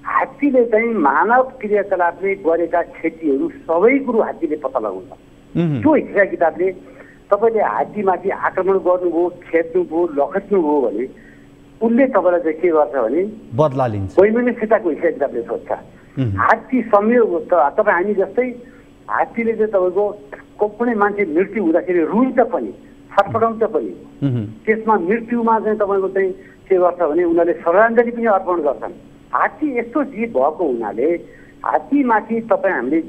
I: हात्तीले चाहिँ मानव क्रियाकलापले गरेका क्षतिहरू सबै कुरो हात्तीले पत्ता लगाउँछ। त्यो हिसाब किताबले तपाईँले हात्तीमाथि आक्रमण गर्नुभयो, खेद्नुभयो, लखेट्नुभयो भने उसले तपाईँलाई चाहिँ के गर्छ भने
A: बदला लिन्छ।
I: वैमनस्यताको हिसाब किताबले सोध्छ। हात्ती संयोग तपाईँ हामी जस्तै हात्तीले चाहिँ तपाईँको कुनै मान्छे मृत्यु हुँदाखेरि रुन्छ पनि, छटपटाउँछ पनि। त्यसमा मृत्युमा चाहिँ तपाईँको चाहिँ के गर्छ भने उनीहरूले श्रद्धाञ्जली पनि अर्पण गर्छन्। हात्ती यस्तो जीव भएको हुनाले हात्तीमाथि तपाईँ हामीले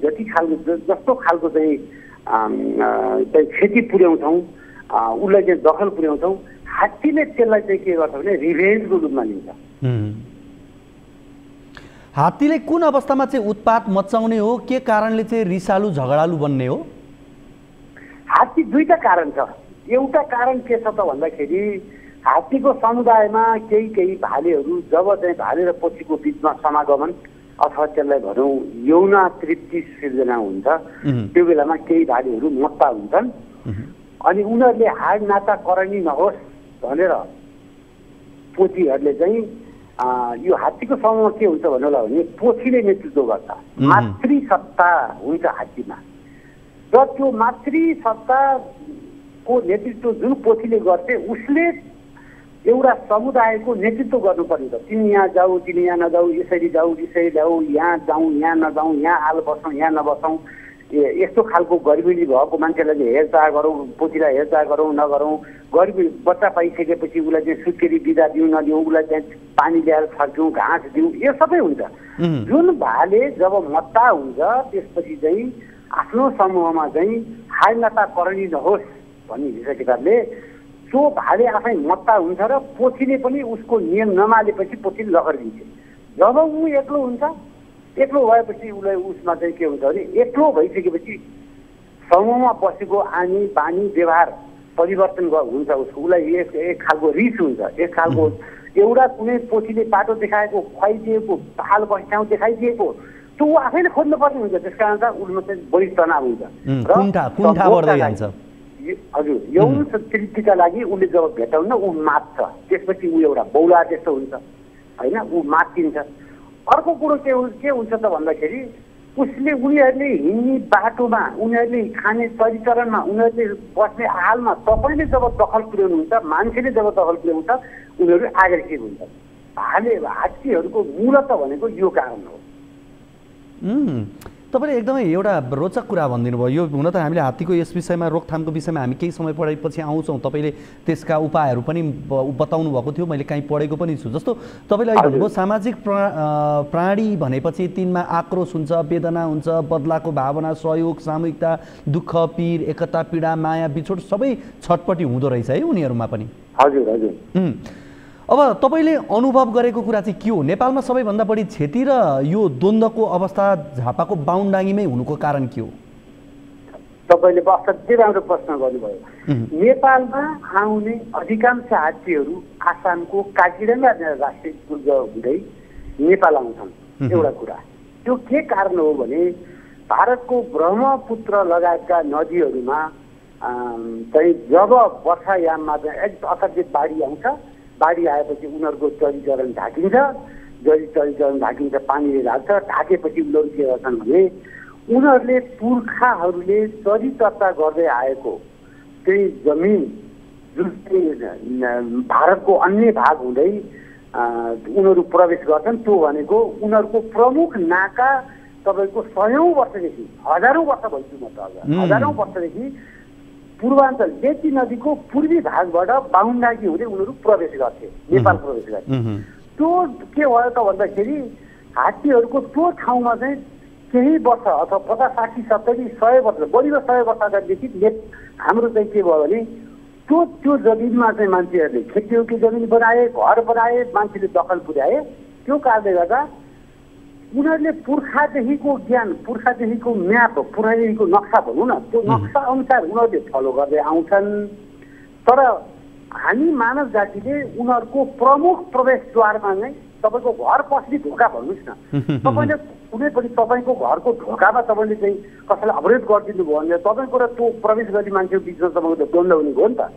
I: जस्तो खालको चाहिँ क्षति पुर्याउँछौँ, उसलाई चाहिँ दखल पुर्याउँछौँ, हात्तीले त्यसलाई चाहिँ के गर्छ भने रिभेन्जको रूपमा लिन्छ।
A: हात्तीले कुन अवस्थामा चाहिँ उत्पात मचाउने हो, के कारणले चाहिँ रिसालु झगडालु बन्ने हो?
I: हात्ती दुईटा कारण छ। एउटा कारण के छ त भन्दाखेरि हात्तीको समुदायमा केही भालेहरू जब चाहिँ भाले र पोथीको बिचमा समागमन अथवा त्यसलाई भनौँ यौन तृप्ति सिर्जना हुन्छ, त्यो बेलामा केही भालेहरू मत्ता हुन्छन् अनि उनीहरूले हाड नाता करणी नहोस् भनेर पोथीहरूले चाहिँ यो हात्तीको समूहमा के हुन्छ भन्नु होला भने पोथीले नेतृत्व गर्छ, मातृसत्ता हुन्छ हात्तीमा र त्यो मातृसत्ताको नेतृत्व जुन पोथीले गर्थे उसले एउटा समुदायको नेतृत्व गर्नुपर्ने छ। तिमी यहाँ जाऊ, तिमी यहाँ नजाऊ, यसरी जाऊ, यसरी ल्याऊ, यहाँ जाउँ, यहाँ नजाउँ, यहाँ आल बसौँ, यहाँ नबसौँ, यस्तो खालको गरिबी भएको मान्छेलाई चाहिँ हेरचाह गरौँ, पोथीलाई हेरचाह गरौँ नगरौँ, गरिबी बच्चा पाइसकेपछि उसलाई चाहिँ सुत्केरी बिदा दिउँ नदिउँ, उसलाई चाहिँ पानी ल्याएर फर्क्यौँ, घाँस दिउँ, यो सबै हुन्छ। जुन भाले जब मत्ता हुन्छ त्यसपछि चाहिँ आफ्नो समूहमा चाहिँ हाड नाता करणी नहोस् भन्ने हिसाब किताबले त्यो भाले आफै मत्ता हुन्छ र पोथीले पनि उसको नियम नमानेपछि पोथीले लगर दिन्छ। जब ऊ एक्लो हुन्छ, एक्लो भएपछि उसलाई उसमा चाहिँ के हुन्छ भने एक्लो भइसकेपछि समूहमा बसेको आनी बानी व्यवहार परिवर्तन हुन्छ उसको, उसलाई एक खालको रिस हुन्छ, एक खालको एउटा कुनै पोथीले बाटो देखाएको, खुवाइदिएको, हाल बस्ठाउँ देखाइदिएको त्यो ऊ आफैले खोज्नुपर्ने हुन्छ। त्यस कारण त उसमा चाहिँ बढी तनाव हुन्छ र हजुर यौन तृप्तिका लागि उसले जब भेटाउन ऊ मात्छ, त्यसपछि ऊ एउटा बौला जस्तो हुन्छ होइन, ऊ मात्तिन्छ। अर्को कुरो के हुन्छ त भन्दाखेरि उनीहरूले हिँड्ने बाटोमा, उनीहरूले खाने चरिचरणमा, उनीहरूले बस्ने हालमा तपाईँले जब दखल पुर्याउनुहुन्छ, मान्छेले जब दखल पुर्याउँछ उनीहरू आग्रहित हुन्छ। हात्तीहरूको मूलत भनेको यो कारण हो।
A: तपाईँले एकदमै एउटा रोचक कुरा भनिदिनु भयो। यो हुन त हामीले हात्तीको यस विषयमा रोकथामको विषयमा हामी केही समय पढेपछि आउँछौँ, तपाईँले त्यसका उपायहरू पनि बताउनु भएको थियो, मैले कहीँ पढेको पनि छु। जस्तो तपाईँले अहिले भन्नुभयो सामाजिक प्राणी भनेपछि तिनमा आक्रोश हुन्छ, वेदना हुन्छ, बदलाको भावना, सहयोग, सामूहिकता, दुःख, पीर, एकता, पीडा, माया, बिछोड सबै छटपटी हुँदो रहेछ है उनीहरूमा पनि।
I: हजुर हजुर।
A: अब तपाईँले अनुभव गरेको कुरा चाहिँ के हो? नेपालमा सबैभन्दा बढी क्षति र यो द्वन्द्वको अवस्था झापाको बाहुनडाङ्गीमै हुनुको कारण के हो?
I: तपाईँले असाध्यै राम्रो प्रश्न गर्नुभयो। नेपालमा आउने अधिकांश हात्तीहरू आसामको काजिरङ्गा राष्ट्रिय उद्योग हुँदै नेपाल आउँछन्। एउटा कुरा त्यो के कारण हो भने भारतको ब्रह्मपुत्र लगायतका नदीहरूमा चाहिँ जब वर्षायाममा चाहिँ असाध्यै बाढी आउँछ, बाढी आएपछि उनीहरूको चरिचरण ढाकिन्छ, पानीले ढाक्छ, ढाकेपछि उनीहरू के गर्छन् भने उनीहरूले पुर्खाहरूले चरिचर्चा गर्दै आएको त्यही जमिन जुन चाहिँ भारतको अन्य भाग हुँदै उनीहरू प्रवेश गर्छन्, त्यो भनेको उनीहरूको प्रमुख नाका तपाईँको 100औं वर्षदेखि, हजारौँ वर्ष भइसक्यो, हजारौँ वर्षदेखि पूर्वाञ्चल बेती नदीको पूर्वी भागबाट बाहुनडाङ्गी हुँदै उनीहरू प्रवेश गर्थे, नेपाल प्रवेश गर्थे। त्यो के भयो त भन्दाखेरि हात्तीहरूको त्यो ठाउँमा चाहिँ केही वर्ष अथवा 50, 60, 70, 100 वर्ष, बढीमा 100 वर्ष अगाडिदेखि हाम्रो चाहिँ के भयो भने त्यो जमिनमा चाहिँ मान्छेहरूले खेतीयोगी जमिन बनाए, घर बनाए, मान्छेले दखल पुर्याए। त्यो कारणले गर्दा उनीहरूले पुर्खादेखिको ज्ञान, पुर्खादेखिको म्याप, पुर्खादेखिको नक्सा भनौँ न, त्यो नक्सा अनुसार उनीहरूले फलो गर्दै आउँछन्। तर हामी मानव जातिले उनीहरूको प्रमुख प्रवेशद्वारमा नै तपाईँको घर पस्ने ढोका भन्नुहोस् न, तपाईँले कुनै पनि तपाईँको घरको ढोकामा तपाईँले चाहिँ कसैलाई अवरोध गरिदिनु भयो भने तपाईँको र त्यो प्रवेश गर्ने मान्छेको बिचमा तपाईँको त द्वन्द्व हुने हो नि त।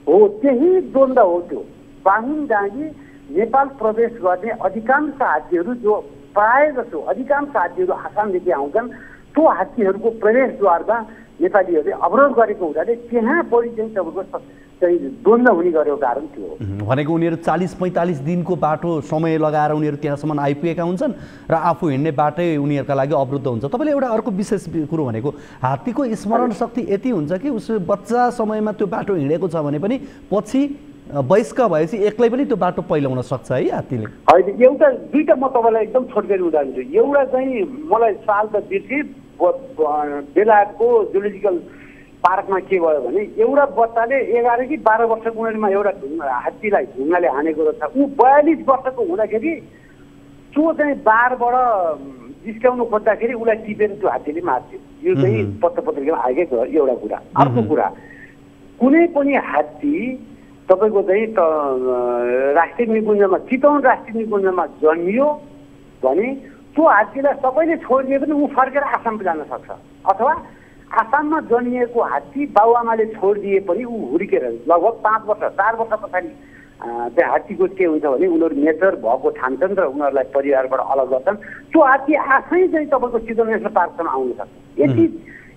I: हो त्यही द्वन्द्व हो त्यो। बाहुनडाङ्गी नेपाल प्रवेश गर्ने अधिकांश हात्तीहरू, जो प्राय जसो अधिकांश हात्तीहरू आसामदेखि आउँछन्, त्यो हात्तीहरूको प्रवेशद्वारमा नेपालीहरूले अवरोध गरेको हुनाले त्यहाँ बढी चाहिँ तपाईँको चाहिँ द्वन्द्व हुने गरेको कारण थियो।
A: भनेको उनीहरू 40-45 दिनको बाटो समय लगाएर उनीहरू त्यहाँसम्म आइपुगेका हुन्छन् र आफू हिँड्ने बाटै उनीहरूका लागि अवरुद्ध हुन्छ। तपाईँले एउटा अर्को विशेष कुरो भनेको हात्तीको स्मरण शक्ति यति हुन्छ कि उस बच्चा समयमा त्यो बाटो हिँडेको छ भने पनि पछि वयस्क भएपछि एक्लै पनि त्यो बाटो पहिलाउन सक्छ है हात्तीले।
I: होइन, एउटा दुईवटा म तपाईँलाई एकदम छोटकरी उदाहरण दिन्छु। एउटा चाहिँ मलाई साल त बिर्सेँ, बेलायतको जुलोजिकल पार्कमा के भयो भने एउटा बच्चाले 11 कि 12 वर्षको उमेरमा एउटा हात्तीलाई ढुङ्गाले हानेको रहेछ। ऊ 42 वर्षको हुँदाखेरि त्यो चाहिँ बारबाट जिस्काउनु खोज्दाखेरि उसलाई टिपेर त्यो हात्तीले मार्थ्यो। यो चाहिँ पत्र पत्रिकामा आएकै एउटा कुरा। अर्को कुरा, कुनै पनि हात्ती तपाईँको चाहिँ राष्ट्रिय निकुञ्जमा चितवन राष्ट्रिय निकुञ्जमा जन्मियो भने त्यो हात्तीलाई सबैले छोडिदिए पनि ऊ फर्केर आसाम जान सक्छ, अथवा आसाममा जन्मिएको हात्ती बाबुआमाले छोडिदिए पनि ऊ हुर्केर लगभग 5 वर्ष 4 वर्ष पछाडि त्यहाँ हात्तीको के हुन्छ भने उनीहरू नेचर भएको ठान्छन् र उनीहरूलाई परिवारबाट अलग गर्छन्। त्यो हात्ती आफै चाहिँ तपाईँको चितवन नेसनल पार्कसम्म आउन सक्छ। यति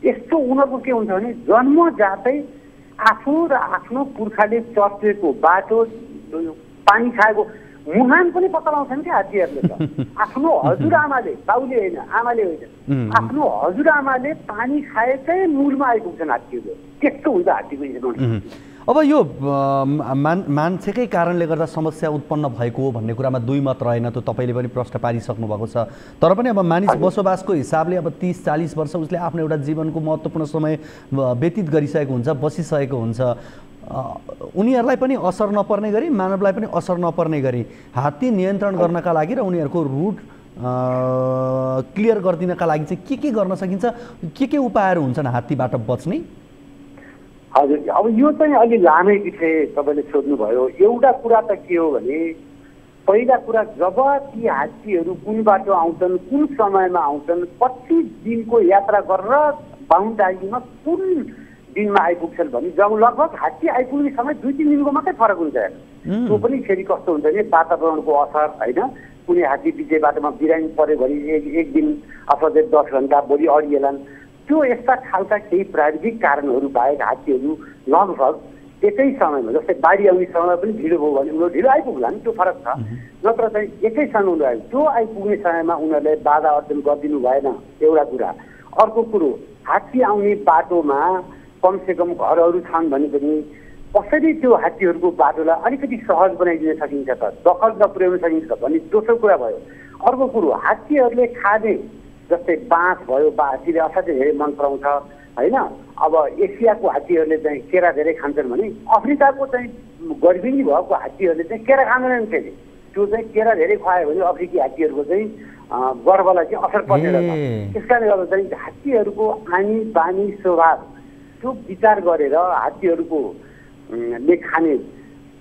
I: यस्तो उनीहरूको के हुन्छ भने जन्मजातै आफू र आफ्नो पुर्खाले चर्चेको बाटो पानी खाएको मुहान पनि पत्ता लगाउँछन् क्या हात्तीहरूले त। आफ्नो हजुरआमाले, बाउले होइन, आमाले होइन, आफ्नो हजुरआमाले पानी खाएकै मूलमा आइपुग्छन् हात्तीहरू। त्यस्तो हुन्छ हात्तीको इन्भोल्भमेन्ट।
A: अब यो मान्छेकै कारणले गर्दा समस्या उत्पन्न भएको हो भन्ने कुरामा दुई मत रहेन, त तपाईँले पनि प्रश्न पारिसक्नु भएको छ। तर पनि अब मानिस बसोबासको हिसाबले अब 30-40 वर्ष उसले आफ्नो एउटा जीवनको महत्त्वपूर्ण समय व्यतीत गरिसकेको हुन्छ, बसिसकेको हुन्छ। उनीहरूलाई पनि असर नपर्ने गरी, मानवलाई पनि असर नपर्ने गरी हात्ती नियन्त्रण गर्नका लागि र उनीहरूको रुट क्लियर गरिदिनका लागि चाहिँ के गर्न सकिन्छ, के उपायहरू हुन्छन् हात्तीबाट बच्ने?
I: हजुर, अब यो चाहिँ अलि लामै विषय तपाईँले सोध्नुभयो। एउटा कुरा त के हो भने, पहिला कुरा जब ती हात्तीहरू कुन बाटो आउँछन्, कुन समयमा आउँछन्, 25 दिनको यात्रा गरेर बाहुनटारीमा कुन दिनमा आइपुग्छन् भने जब लगभग हात्ती आइपुग्ने समय 2-3 दिनको मात्रै फरक हुन्छ। त्यो पनि फेरि कस्तो हुन्छ भने वातावरणको असर होइन, कुनै हात्ती बिचे बाटोमा बिरामी पऱ्यो भने एक दिन अथवा 10 घन्टा भोलि अडिएलान्। त्यो यस्ता खालका केही प्राविधिक कारणहरू बाहेक हात्तीहरू लगभग एकै समयमा, जस्तै बाढी आउने समयमा पनि ढिलो भयो भने उनीहरू ढिलो आइपुग्ला नि, त्यो फरक छ। नत्र चाहिँ एकै समय उनीहरू त्यो आइपुग्ने समयमा उनीहरूले बाधा अर्जन गरिदिनु भएन, एउटा कुरा। अर्को कुरो, हात्ती आउने बाटोमा कमसेकम घरहरू छन् भने पनि कसरी त्यो हात्तीहरूको बाटोलाई अलिकति सहज बनाइदिन सकिन्छ त, दखल नपुर्याउन सकिन्छ भन्ने दोस्रो कुरा भयो। अर्को कुरो, हात्तीहरूले खाने जस्तै बाँस भयो, हात्तीले असाध्यै धेरै मन पराउँछ होइन। अब एसियाको हात्तीहरूले चाहिँ केरा धेरै खान्छन् भने अफ्रिकाको चाहिँ गर्भिणी भएको हात्तीहरूले चाहिँ केरा खाँदैनन्। फेरि त्यो चाहिँ केरा धेरै खुवायो भने अफ्रिकी हात्तीहरूको चाहिँ गर्भलाई चाहिँ असर पर्ने रहेछ। त्यस कारणले गर्दा चाहिँ हात्तीहरूको आनी बानी स्वभाव त्यो विचार गरेर हात्तीहरूको ले खाने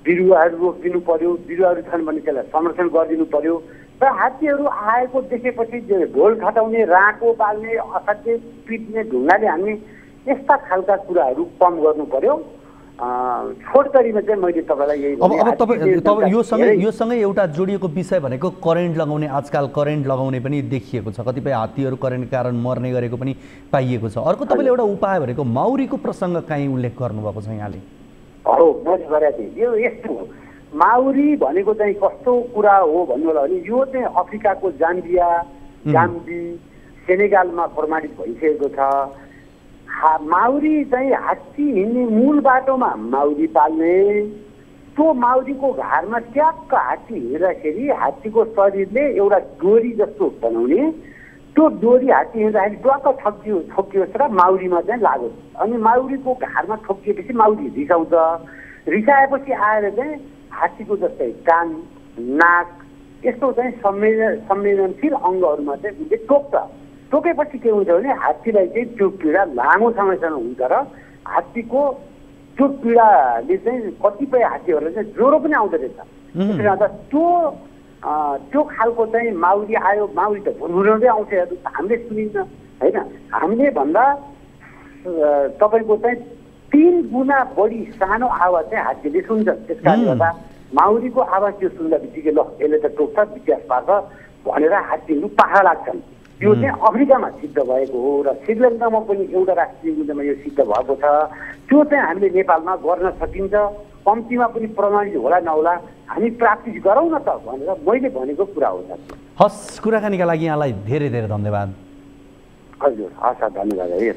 I: बिरुवाहरू रोपिदिनु पर्यो, बिरुवाहरू छन् भने त्यसलाई संरक्षण गरिदिनु पर्यो। र हात्तीहरू आएको देखेपछि ढोल खटाउने, राँको बाल्ने, असाध्यै पिट्ने, ढुङ्गाले हान्ने, यस्ता खालका कुराहरू कम गर्नु पर्यो। छोटकरीमा चाहिँ मैले तपाईँलाई यही
A: योसँगै एउटा जोडिएको विषय भनेको करेन्ट लगाउने। आजकल करेन्ट लगाउने पनि देखिएको छ, कतिपय हात्तीहरू करेन्टको कारण मर्ने गरेको पनि पाइएको छ। अर्को तपाईँले एउटा उपाय भनेको माउरीको प्रसङ्ग कहीँ उल्लेख गर्नुभएको छ यहाँले?
I: हो, मैले गरेको थिएँ। यो यस्तो हो, माउरी भनेको चाहिँ कस्तो कुरा हो भन्नु होला भने यो चाहिँ अफ्रिकाको जाम्बिया, गाम्बी, सेनेगालमा प्रमाणित भइसकेको छ। माउरी चाहिँ हात्ती हिँड्ने मूल बाटोमा माउरी पाल्ने, त्यो माउरीको घारमा ट्याक्क हात्ती हिँड्दाखेरि हात्तीको शरीरले एउटा डोरी जस्तो बनाउने, त्यो डोरी हात्ती हिँड्दाखेरि ट्वाक्क ठोकियोस् र माउरीमा चाहिँ लागोस्। अनि माउरीको घारमा ठोकिएपछि माउरी रिसाउँछ। रिसाएपछि आएर चाहिँ हात्तीको जस्तै कान, नाक यस्तो चाहिँ संवेदनशील अङ्गहरूमा चाहिँ उसले टोक्छ। टोकेपछि के हुन्छ भने हात्तीलाई चाहिँ त्यो पीडा लामो समयसम्म हुन्छ र हात्तीको त्यो पीडाले चाहिँ कतिपय हात्तीहरूलाई चाहिँ ज्वरो पनि आउँदो रहेछ। त्यसले गर्दा त्यो खालको चाहिँ माउरी आयो, माउरी त भुरभुराउँदै आउँछ, हामीले सुनिन्छ होइन। हामीले भन्दा तपाईँको चाहिँ 3 गुणा बढी सानो आवाज चाहिँ हात्तीले सुन्छ। त्यस कारणले गर्दा माउरीको आवाज त्यो सुन्दा बित्तिकै ल यसले त टोक्छ, विकास पार्छ भनेर हात्तीहरू पाखा लाग्छन्। यो चाहिँ अफ्रिकामा सिद्ध भएको हो र श्रीलङ्कामा पनि एउटा राष्ट्रिय निकुञ्जमा यो सिद्ध भएको छ। त्यो चाहिँ हामीले नेपालमा गर्न सकिन्छ, कम्तीमा पनि प्रमाणित होला नहोला, हामी प्र्याक्टिस गरौँ न त भनेर मैले भनेको कुरा हो।
A: हस्, कुराकानीका लागि यहाँलाई धेरै धेरै धन्यवाद।
I: हजुर, हस्, धन्यवाद है।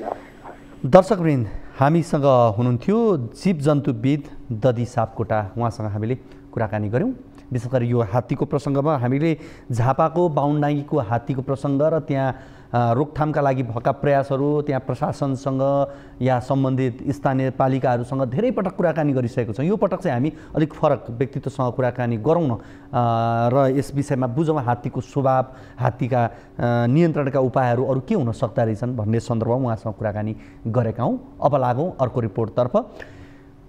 A: दर्शकवृन्द, हामीसँग हुनुहुन्थ्यो जीव जन्तुविद ददी सापकोटा, उहाँसँग हामीले कुराकानी गऱ्यौँ। विशेष गरी यो हात्तीको प्रसङ्गमा हामीले झापाको बाहुनडाँगीको हात्तीको प्रसङ्ग र त्यहाँ रोकथामका लागि भएका प्रयासहरू, त्यहाँ प्रशासनसँग या सम्बन्धित स्थानीय पालिकाहरूसँग धेरै पटक कुराकानी गरिसकेको छौँ। यो पटक चाहिँ हामी अलिक फरक व्यक्तित्वसँग कुराकानी गरौँ न र यस विषयमा बुझौँ हात्तीको स्वभाव, हात्तीका नियन्त्रणका उपायहरू अरू के हुन सक्दा रहेछन् भन्ने सन्दर्भमा उहाँसँग कुराकानी गरेका हौँ। अब लागौँ अर्को रिपोर्टतर्फ।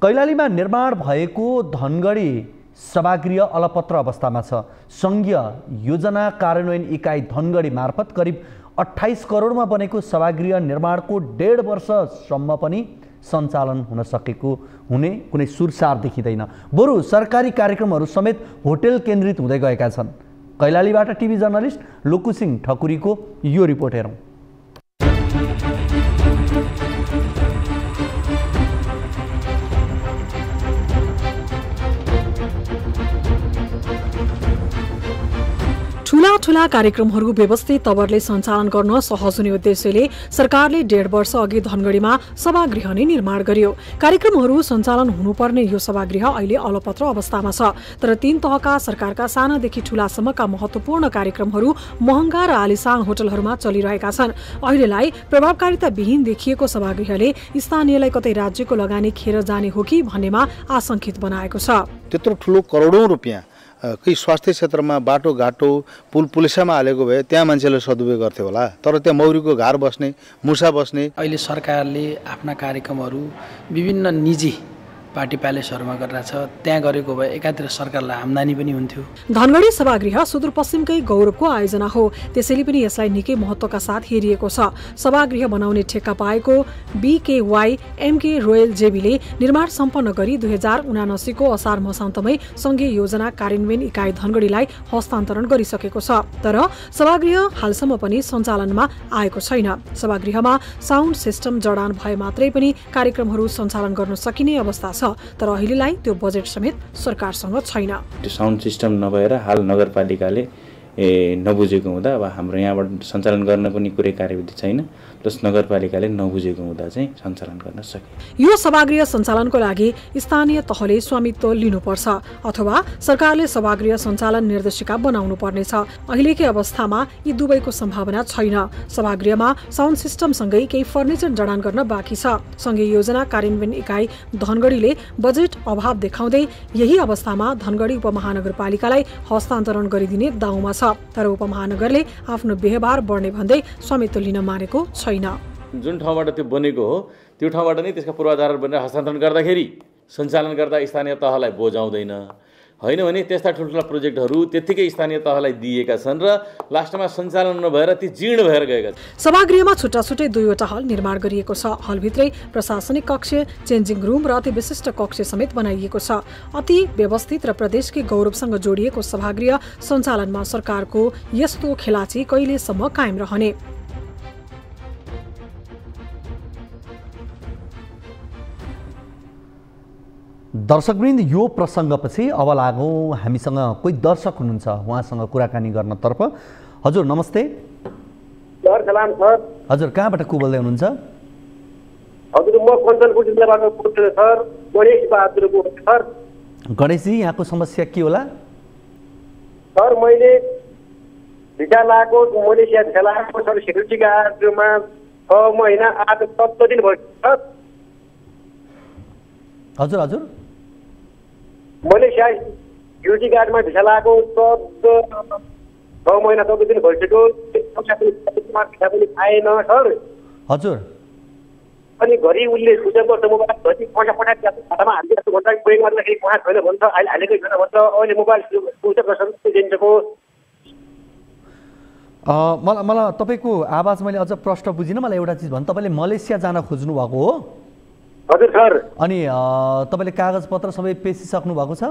A: कैलालीमा निर्माण भएको धनगढी सभागृह अलपत्र अवस्थामा छ। सङ्घीय योजना कार्यान्वयन इकाइ धनगढी मार्फत करिब 28 करोडमा बनेको सभागृह निर्माणको 1.5 वर्षसम्म पनि सञ्चालन हुन सकेको हुने कुनै सुरसार देखिँदैन। बरु सरकारी कार्यक्रमहरू समेत होटल केन्द्रित हुँदै गएका छन्। कैलालीबाट टिभी जर्नलिस्ट लोकुसिंह ठकुरीको यो रिपोर्ट हेरौँ।
J: ठूला कार्यक्रमहरू व्यवस्थित तवरले सञ्चालन गर्न सहज हुने उद्देश्यले सरकारले 1.5 वर्ष अघि धनगढीमा सभागृह नै निर्माण गर्यो। कार्यक्रमहरू सञ्चालन हुनुपर्ने यो सभागृह अहिले अलपत्र अवस्थामा छ। तर 3 तहका सरकारका सानादेखि ठूलासम्मका महत्त्वपूर्ण कार्यक्रमहरू महँगा र आलिशान होटलहरूमा चलिरहेका छन्। अहिलेलाई प्रभावकारिता विहीन देखिएको सभागृहले स्थानीयलाई कतै राज्यको लगानी खेर जाने हो कि भन्नेमा आशंकित बनाएको छ।
F: त्यत्रो ठुलो करोडौं रुपियाँ केही स्वास्थ्य क्षेत्रमा बाटोघाटो पुल पुलिसामा हालेको भए त्यहाँ मान्छेले सदुपयोग गर्थे होला, तर त्यहाँ मौरीको घार बस्ने, मुसा बस्ने।
K: अहिले सरकारले आफ्ना कार्यक्रमहरू विभिन्न निजी पार्टी प्यालेसहरूमा गरिरहेछ, त्यहाँ गरेको भए एकातिर सरकारलाई आम्दानी पनि हुन्थ्यो।
J: धनगढी सभागृह सुदूरपश्चिमकै गौरवको आयोजना हो, त्यसैले पनि यसलाई निकै महत्त्वका साथ हेरिएको छ। सभागृह बनाउने ठेक्का पाएको BKY MK रोयल जेबीले निर्माण सम्पन्न गरी 2079 को असार मसान्तमै सङ्घीय योजना कार्यान्वयन इकाइ धनगढीलाई हस्तान्तरण गरिसकेको छ। तर सभागृह हालसम्म पनि सञ्चालनमा आएको छैन। सभागृहमा साउन्ड सिस्टम जडान भए मात्रै पनि कार्यक्रमहरू सञ्चालन गर्न सकिने अवस्था छ, तर अहिलेलाई त्यो बजेट समेत सरकारसँग छैन।
L: त्यो साउन्ड सिस्टम नभएर हाल नगरपालिकाले नबुझेको हुँदा अब हाम्रो यहाँबाट सञ्चालन गर्न पनि कुनै कार्यविधि छैन, प्लस नगरपालिकाले नबुझेको हुँदा चाहिँ सञ्चालन गर्न सके।
J: यो सभागृह सञ्चालनको लागि स्थानीय तहले स्वामित्व लिनुपर्छ अथवा सरकारले सभागृह सञ्चालन निर्देशिका बनाउनु पर्नेछ। अहिलेकै अवस्थामा यी दुवैको सम्भावना छैन। सभागृहमा साउन्ड सिस्टमसँगै केही फर्निचर जडान गर्न बाँकी छ। सङ्घीय योजना कार्यान्वयन इकाइ धनगढीले बजेट अभाव देखाउँदै यही अवस्थामा धनगढी उपमहानगरपालिकालाई हस्तान्तरण गरिदिने दाउमा छ। तर उपमहानगरले आफ्नो व्यवहार बढ्ने भन्दै स्वामित्व लिन मानेको छैन।
L: जुन ठाउँबाट त्यो बनेको हो त्यो ठाउँबाट नै त्यसका पूर्वाधार बनेर हस्तान्तरण गर्दाखेरि सञ्चालन गर्दा स्थानीय तहलाई बोझ आउँदैन। होइन भने त्यस्ता ठुल्ठुला प्रोजेक्टहरू त्यत्तिकै स्थानीय तहलाई दिएका छन् र लास्टमा सञ्चालन नभएर ती जीर्ण भएर गएका छन्।
J: सभागृहमा छुट्टा छुट्टै 2वटा हल निर्माण गरिएको छ। हलभित्रै प्रशासनिक कक्ष, चेन्जिङ रुम र अति विशिष्ट कक्ष समेत बनाइएको छ। अति व्यवस्थित र प्रदेशकै गौरवसँग जोडिएको सभागृह सञ्चालनमा सरकारको यस्तो खेलाची कहिलेसम्म कायम रहने?
A: दर्शकवृन्द, यो प्रसङ्गपछि अब लागौँ हामीसँग कोही दर्शक हुनुहुन्छ उहाँसँग कुराकानी गर्नतर्फ। हजुर नमस्ते।
C: सर सलाम सर।
A: हजुर कहाँबाट को बोल्दै हुनुहुन्छ?
C: हजुर म कञ्चनपुर जिल्लाबाट बोल्छु सर, गणेश बहादुर बोल्छु सर।
A: गणेशजी, यहाँको समस्या के होला?
C: सर मैले भिसा लगाएको मलेसिया भिसा लगाएको सर, सेक्युरिटी गार्डमा 6 महिना 17 दिन भयो सर।
A: हजुर हजुर
C: मलेसिया सेक्युरिटी गार्डमा भिसा लगाएको 6 महिना 14 दिन भइसक्यो। भिसा पनि आएन सर।
A: हजुर
C: अनि घरि उसले सुझाव गर्छ मोबाइल घरि पैसा पठाएको खातामा हालिदिएको भन्छ, प्रयोग गर्दाखेरि पैसा छैन भन्छ, अहिले हालेकै छैन भन्छ, अहिले मोबाइल सुझाव गर्छ दिन्छको।
A: मलाई तपाईँको आवाज मैले अझ प्रश्न बुझिनँ। मलाई एउटा चिज भन्नु, तपाईँले मलेसिया जान खोज्नु भएको हो?
C: हजुर सर।
A: अनि तपाईँले कागजपत्र सबै पेसिसक्नु भएको छ?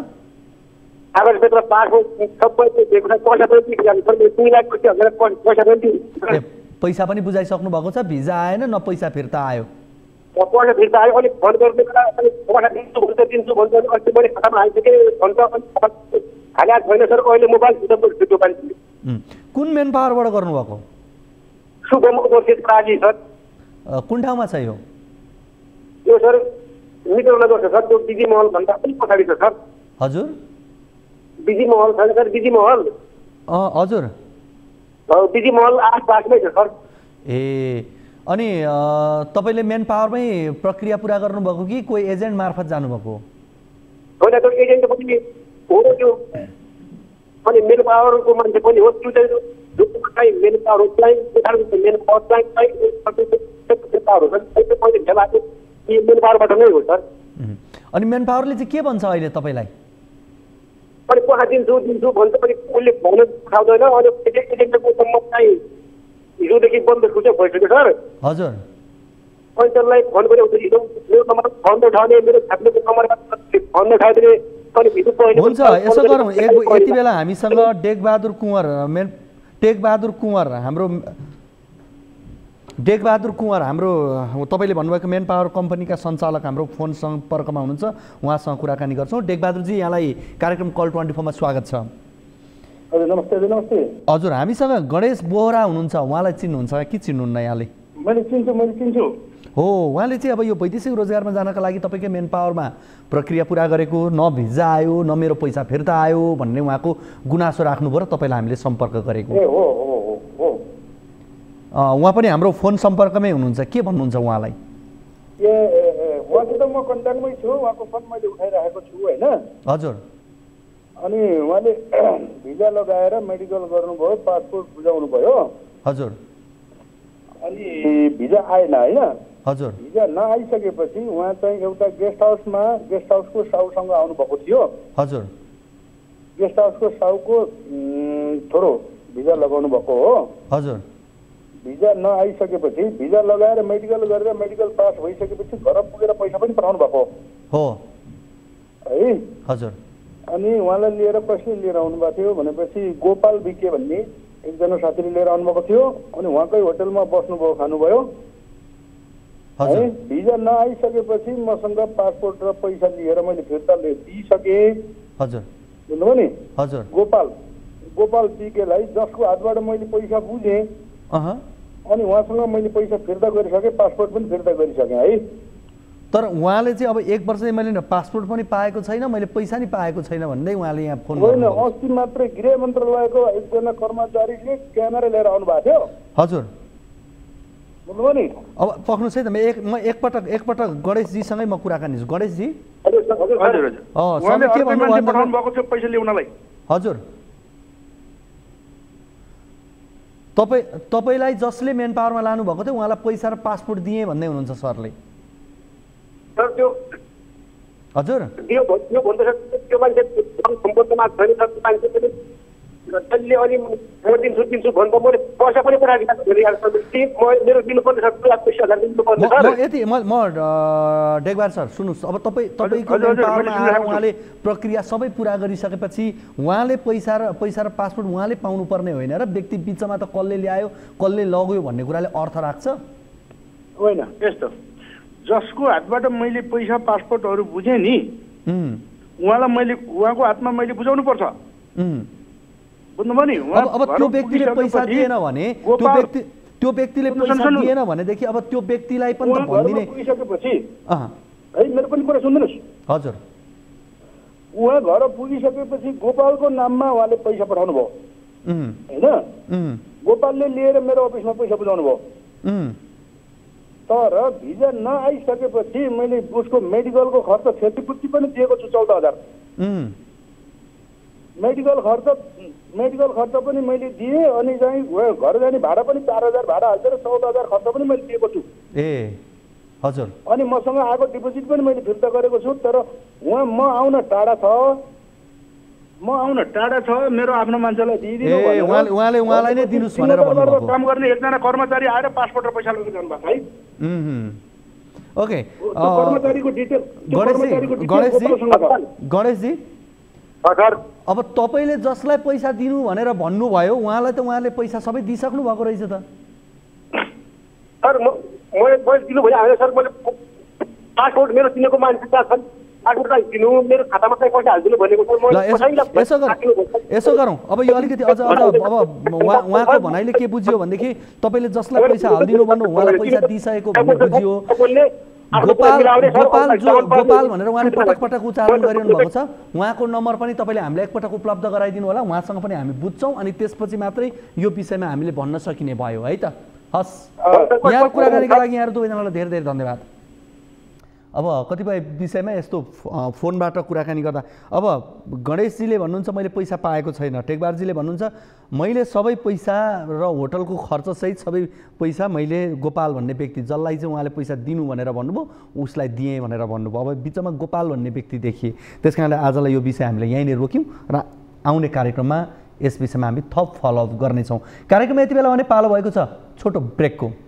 C: कागजपत्र पासपोर्ट सबै दिएको छ, पैसा पनि दिएको छ, 2 लाख पैसा पनि दिएको।
A: पैसा पनि बुझाइसक्नु भएको छ? भिजा आएन न पैसा फिर्ता आयो?
C: पैसा फिर्ता आयो। अलिक फोन गर्ने बेला अलिक पैसा दिन्छु भन्छ, अहिले मैले खातामा हालिसकेँ भन्छ, हालेको छैन सर। अहिले मोबाइल सुझाव दोकान।
A: कुन मेन पावरबाट गर्नुभएको?
C: शुभम ओभरसिज प्राजी सर।
A: कुन ठाउँमा छ यो?
C: यो सर मित्रनगर छ सर, त्यो दिदी महल भन्दा अलिक पछाडि छ सर।
A: हजुर
I: बिजी महल छ सर, बिजी महल।
A: हजुर,
I: बिजी महल आसपासमै छ सर।
A: ए अनि तपाईँले मेन पावरमै प्रक्रिया पुरा गर्नुभएको कि कोही एजेन्ट मार्फत जानुभएको?
I: होइन, त्यो एजेन्ट पनि हो त्यो, अनि मेन पावरको मान्छे पनि हो। त्यो चाहिँ मेन पावर हो, चाहिँ मेन पावर चाहिँ मेन पावरबाट नै हो सर।
A: अनि मेन पावरले चाहिँ के भन्छ अहिले तपाईँलाई?
I: अनि पैसा दिन्छु भन्छ, पनि उसले भन्न खाउँदैन। अनि एजेन्टको सम्म चाहिँ हिजोदेखि बन्द खुल्छ भइसक्यो सर।
A: हजुर,
I: अनि त्यसलाई फोन गऱ्यो, हिजो मेरो नम्बर फोन उठाउने, मेरो छाप्नेको नम्बर फोन उठाइदिने। अनि भिडियो पहिले
A: हुन्छ, यसो गरौँ, यति बेला हामीसँग टेकबहादुर कुँवर हाम्रो तपाईँले भन्नुभएको मेन पावर कम्पनीका सञ्चालक हाम्रो फोन सम्पर्कमा हुनुहुन्छ, उहाँसँग कुराकानी गर्छौँ। टेकबहादुरजी, यहाँलाई कार्यक्रम कल 24 मा स्वागत छ।
M: हजुर नमस्ते। नमस्ते
A: हजुर, हामीसँग गणेश बोहरा हुनुहुन्छ, उहाँलाई चिन्नुहुन्छ कि चिन्नुहुन्न यहाँले?
M: मैले चिन्छु।
A: हो, उहाँले चाहिँ अब यो वैदेशिक रोजगारमा जानका लागि तपाईँकै मेन पावरमा प्रक्रिया पुरा गरेको, न भिजा आयो न मेरो पैसा फिर्ता आयो भन्ने उहाँको गुनासो राख्नुभयो र तपाईँलाई हामीले सम्पर्क गरेको। उहाँ पनि हाम्रो फोन सम्पर्कमै हुनुहुन्छ, के भन्नुहुन्छ उहाँलाई?
M: उहाँसित म कन्ट्याक्टमै छु, उहाँको फोन मैले उठाइरहेको छु होइन।
A: हजुर,
M: अनि उहाँले भिजा लगाएर मेडिकल गर्नुभयो, पासपोर्ट बुझाउनु भयो।
A: हजुर,
M: अनि भिजा आएन होइन।
A: हजुर,
M: भिजा नआइसकेपछि उहाँ चाहिँ एउटा गेस्ट हाउसको साउसँग आउनुभएको थियो।
A: हजुर,
M: गेस्ट हाउसको साउको थोरो भिजा लगाउनु भएको हो।
A: हजुर,
M: भिजा नआइसकेपछि भिजा लगाएर मेडिकल गरेर मेडिकल पास भइसकेपछि घर पुगेर पैसा पनि पठाउनु भएको
A: हो
M: है।
A: हजुर,
M: अनि उहाँलाई लिएर कसले लिएर आउनुभएको थियो भनेपछि गोपाल बिके भन्ने एकजना साथीले लिएर आउनुभएको थियो। अनि उहाँकै होटलमा बस्नुभयो, खानुभयो है। भिजा नआइसकेपछि मसँग पासपोर्ट र पैसा लिएर मैले फिर्ता दिइसकेँ।
A: हजुर,
M: बुझ्नुभयो नि?
A: हजुर,
M: गोपाल बिकेलाई जसको हातबाट मैले पैसा बुझेँ अनि उहाँसँग मैले पैसा फिर्ता गरिसकेँ, पासपोर्ट पनि फिर्ता गरिसकेँ है।
A: तर उहाँले चाहिँ अब 1 वर्ष मैले पासपोर्ट पनि पाएको छैन, मैले पैसा नि पाएको छैन भन्दै उहाँले यहाँ फोन
M: होइन। अस्ति मात्रै गृह मन्त्रालयको एकजना कर्मचारीले क्यामेरा लिएर आउनु भएको थियो।
A: हजुर,
M: बुझ्नुभयो नि?
A: अब पक्नुहोस् है त, म एकपटक गणेशजीसँगै म कुराकानी छु। गणेशजी, हजुर, तपाईँलाई जसले मेन पावरमा लानुभएको थियो उहाँलाई पैसा र पासपोर्ट दिएँ भन्दै हुनुहुन्छ सरले। हजुर, डेकबार सर सुन्नुहोस्, अब तपाईँको उहाँले प्रक्रिया सबै पुरा गरिसकेपछि उहाँले पैसा र पासपोर्ट उहाँले पाउनुपर्ने होइन र व्यक्ति बिचमा त कसले ल्यायो कसले लग्यो भन्ने कुराले अर्थ राख्छ
M: होइन। यस्तो जसको हातबाट मैले पैसा पासपोर्टहरू बुझेँ नि, उहाँलाई मैले उहाँको हातमा मैले बुझाउनु पर्छ। बुझ्नुभयो नि?
A: अब त्यो व्यक्तिले पैसा दिएन भने त्यो व्यक्तिले पैसा दिएन भनेदेखि अब त्यो व्यक्तिलाई पनि त भनिदिने
M: पुगिसकेपछि है, मेरो पनि कुरा सुन्नुहोस्।
A: हजुर,
M: उहाँ घर पुगिसकेपछि गोपालको नाममा उहाँले पैसा पठाउनु भयो होइन। गोपालले लिएर मेरो अफिसमा पैसा बुझाउनु भयो। तर भिजा नआइसकेपछि मैले उसको मेडिकलको खर्च क्षतिपूर्ति पनि दिएको छु 14,000। मेडिकल खर्च पनि मैले दिएँ। अनि चाहिँ घर जाने भाडा पनि 4,000 भाडा हालेर 14,000 खर्च पनि मैले दिएको छु।
A: हजुर,
M: अनि मसँग आएको डिपोजिट पनि मैले फिर्ता गरेको छु। तर म आउन टाढा छ, मेरो आफ्नो मान्छेलाई दिइदिनु
A: उहाँलाई नै दिनुस् भनेर भन्नुभएको।
M: काम गर्ने एकजना कर्मचारी आएर पासपोर्ट र पैसा लिएर जानु भएको है।
A: ओके,
M: कर्मचारीको डिटेल
A: गणेशजी, अब तपाईँले जसलाई पैसा दिनु भनेर भन्नुभयो उहाँलाई त उहाँले पैसा सबै दिइसक्नु भएको रहेछ त।
I: सर मैले दिनु भयो होइन सर, मैले पासपोर्ट मेरो चिनेको मान्छे छन्, पासपोर्ट दिनु, मेरो खातामा चाहिँ पैसा हालिदिनु भनेको छ।
A: यसो गरौँ, अब यो अलिकति अझ अब उहाँको भनाइले के बुझ्यो भनेदेखि तपाईँले जसलाई पैसा हालिदिनु भन्नु उहाँलाई पैसा दिइसकेको भन्ने बुझ्यो। गोपाल भनेर उहाँले पटक पटक उच्चारण गरिरहनु भएको छ। उहाँको नम्बर पनि तपाईँले हामीलाई एकपटक उपलब्ध गराइदिनु होला, उहाँसँग पनि हामी बुझ्छौँ अनि त्यसपछि मात्रै यो विषयमा हामीले भन्न सकिने भयो है त। हस्, यहाँको कुराकानीका लागि यहाँहरू दुवैजनालाई धेरै धेरै धन्यवाद। अब कतिपय विषयमा यस्तो फोनबाट कुराकानी गर्दा अब गणेशजीले भन्नुहुन्छ मैले पैसा पाएको छैन, टेकबारजीले भन्नुहुन्छ मैले सबै पैसा र होटलको खर्चसहित सबै पैसा मैले गोपाल भन्ने व्यक्ति जसलाई चाहिँ उहाँले पैसा दिनु भनेर भन्नुभयो उसलाई दिएँ भनेर भन्नुभयो। अब बिचमा गोपाल भन्ने व्यक्ति देखिए, त्यस कारणले आजलाई यो विषय हामीले यहीँनिर रोक्यौँ र आउने कार्यक्रममा यस विषयमा हामी थप फलोअप गर्नेछौँ। कार्यक्रम यति बेला भने पालो भएको छ छोटो ब्रेकको।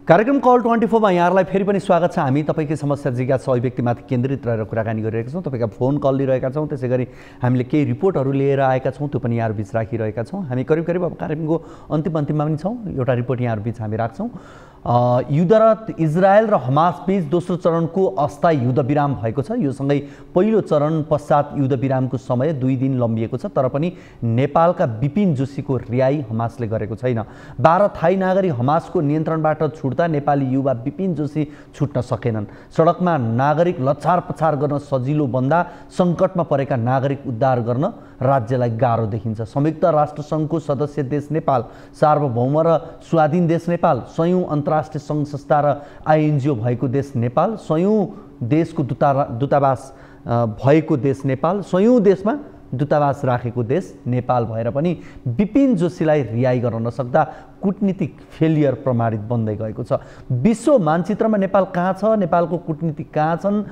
A: कार्यक्रम कल 24 मा यहाँहरूलाई फेरि पनि स्वागत छ। हामी तपाईँकै समस्या जिज्ञासा अभिव्यक्तिमाथि केन्द्रित रहेर कुराकानी गरिरहेका छौँ, तपाईँका फोन कल लिइरहेका छौँ, त्यसै गरी हामीले केही रिपोर्टहरू लिएर आएका छौँ, त्यो पनि यहाँहरू बिच राखिरहेका छौँ। हामी करिब करिब अब कार्यक्रमको अन्तिममा पनि छौँ, एउटा रिपोर्ट यहाँहरू बिच हामी राख्छौँ। युद्धरत इजरायल र हमास बीच दोस्रो चरणको अस्थायी युद्धविराम भएको छ। यो सँगै पहिलो चरण पश्चात युद्धविरामको समय 2 दिन लम्बिएको छ, तर पनि नेपालका विपिन जोशीको रिहाई हमासले गरेको छैन। 12 थाई नागरिक हमासको नियन्त्रणबाट छुट्दा नेपाली युवा विपिन जोशी छुट्न सकेनन्। सडकमा नागरिक लछार पछार गर्न सजिलो भन्दा सङ्कटमा परेका नागरिक उद्धार गर्न राज्यलाई गाह्रो देखिन्छ। संयुक्त राष्ट्रसङ्घको सदस्य देश नेपाल, सार्वभौम र स्वाधीन देश नेपाल, सयौँ अन्तर्राष्ट्रिय सङ्घ संस्था र आइएनजिओ भएको देश नेपाल, सयौँ देशको दूतावास भएको देश नेपाल, सयौँ देशमा दूतावास राखेको देश नेपाल भएर पनि विपिन जोशीलाई रिहाई गर्न नसक्दा कूटनीतिक फेलियर प्रमाणित बन्दै गएको छ। विश्व मानचित्रमा नेपाल कहाँ छ, नेपालको कूटनीतिक कहाँ छन्,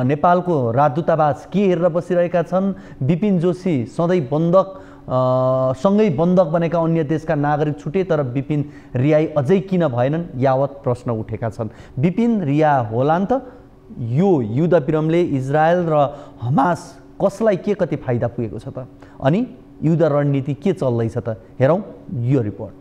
A: नेपालको राजदूतावास के हेरेर बसिरहेका छन्, विपिन जोशी सधैँ सँगै बन्दक बनेका अन्य देशका नागरिक छुटे तर विपिन रिहाई अझै किन भएनन् यावत प्रश्न उठेका छन्। विपिन रिहा होलान् त? यो युद्धविरामले इजरायल र हमास कसलाई के कति फाइदा पुगेको छ त? अनि युद्ध रणनीति के चल्दैछ त? हेरौँ यो रिपोर्ट।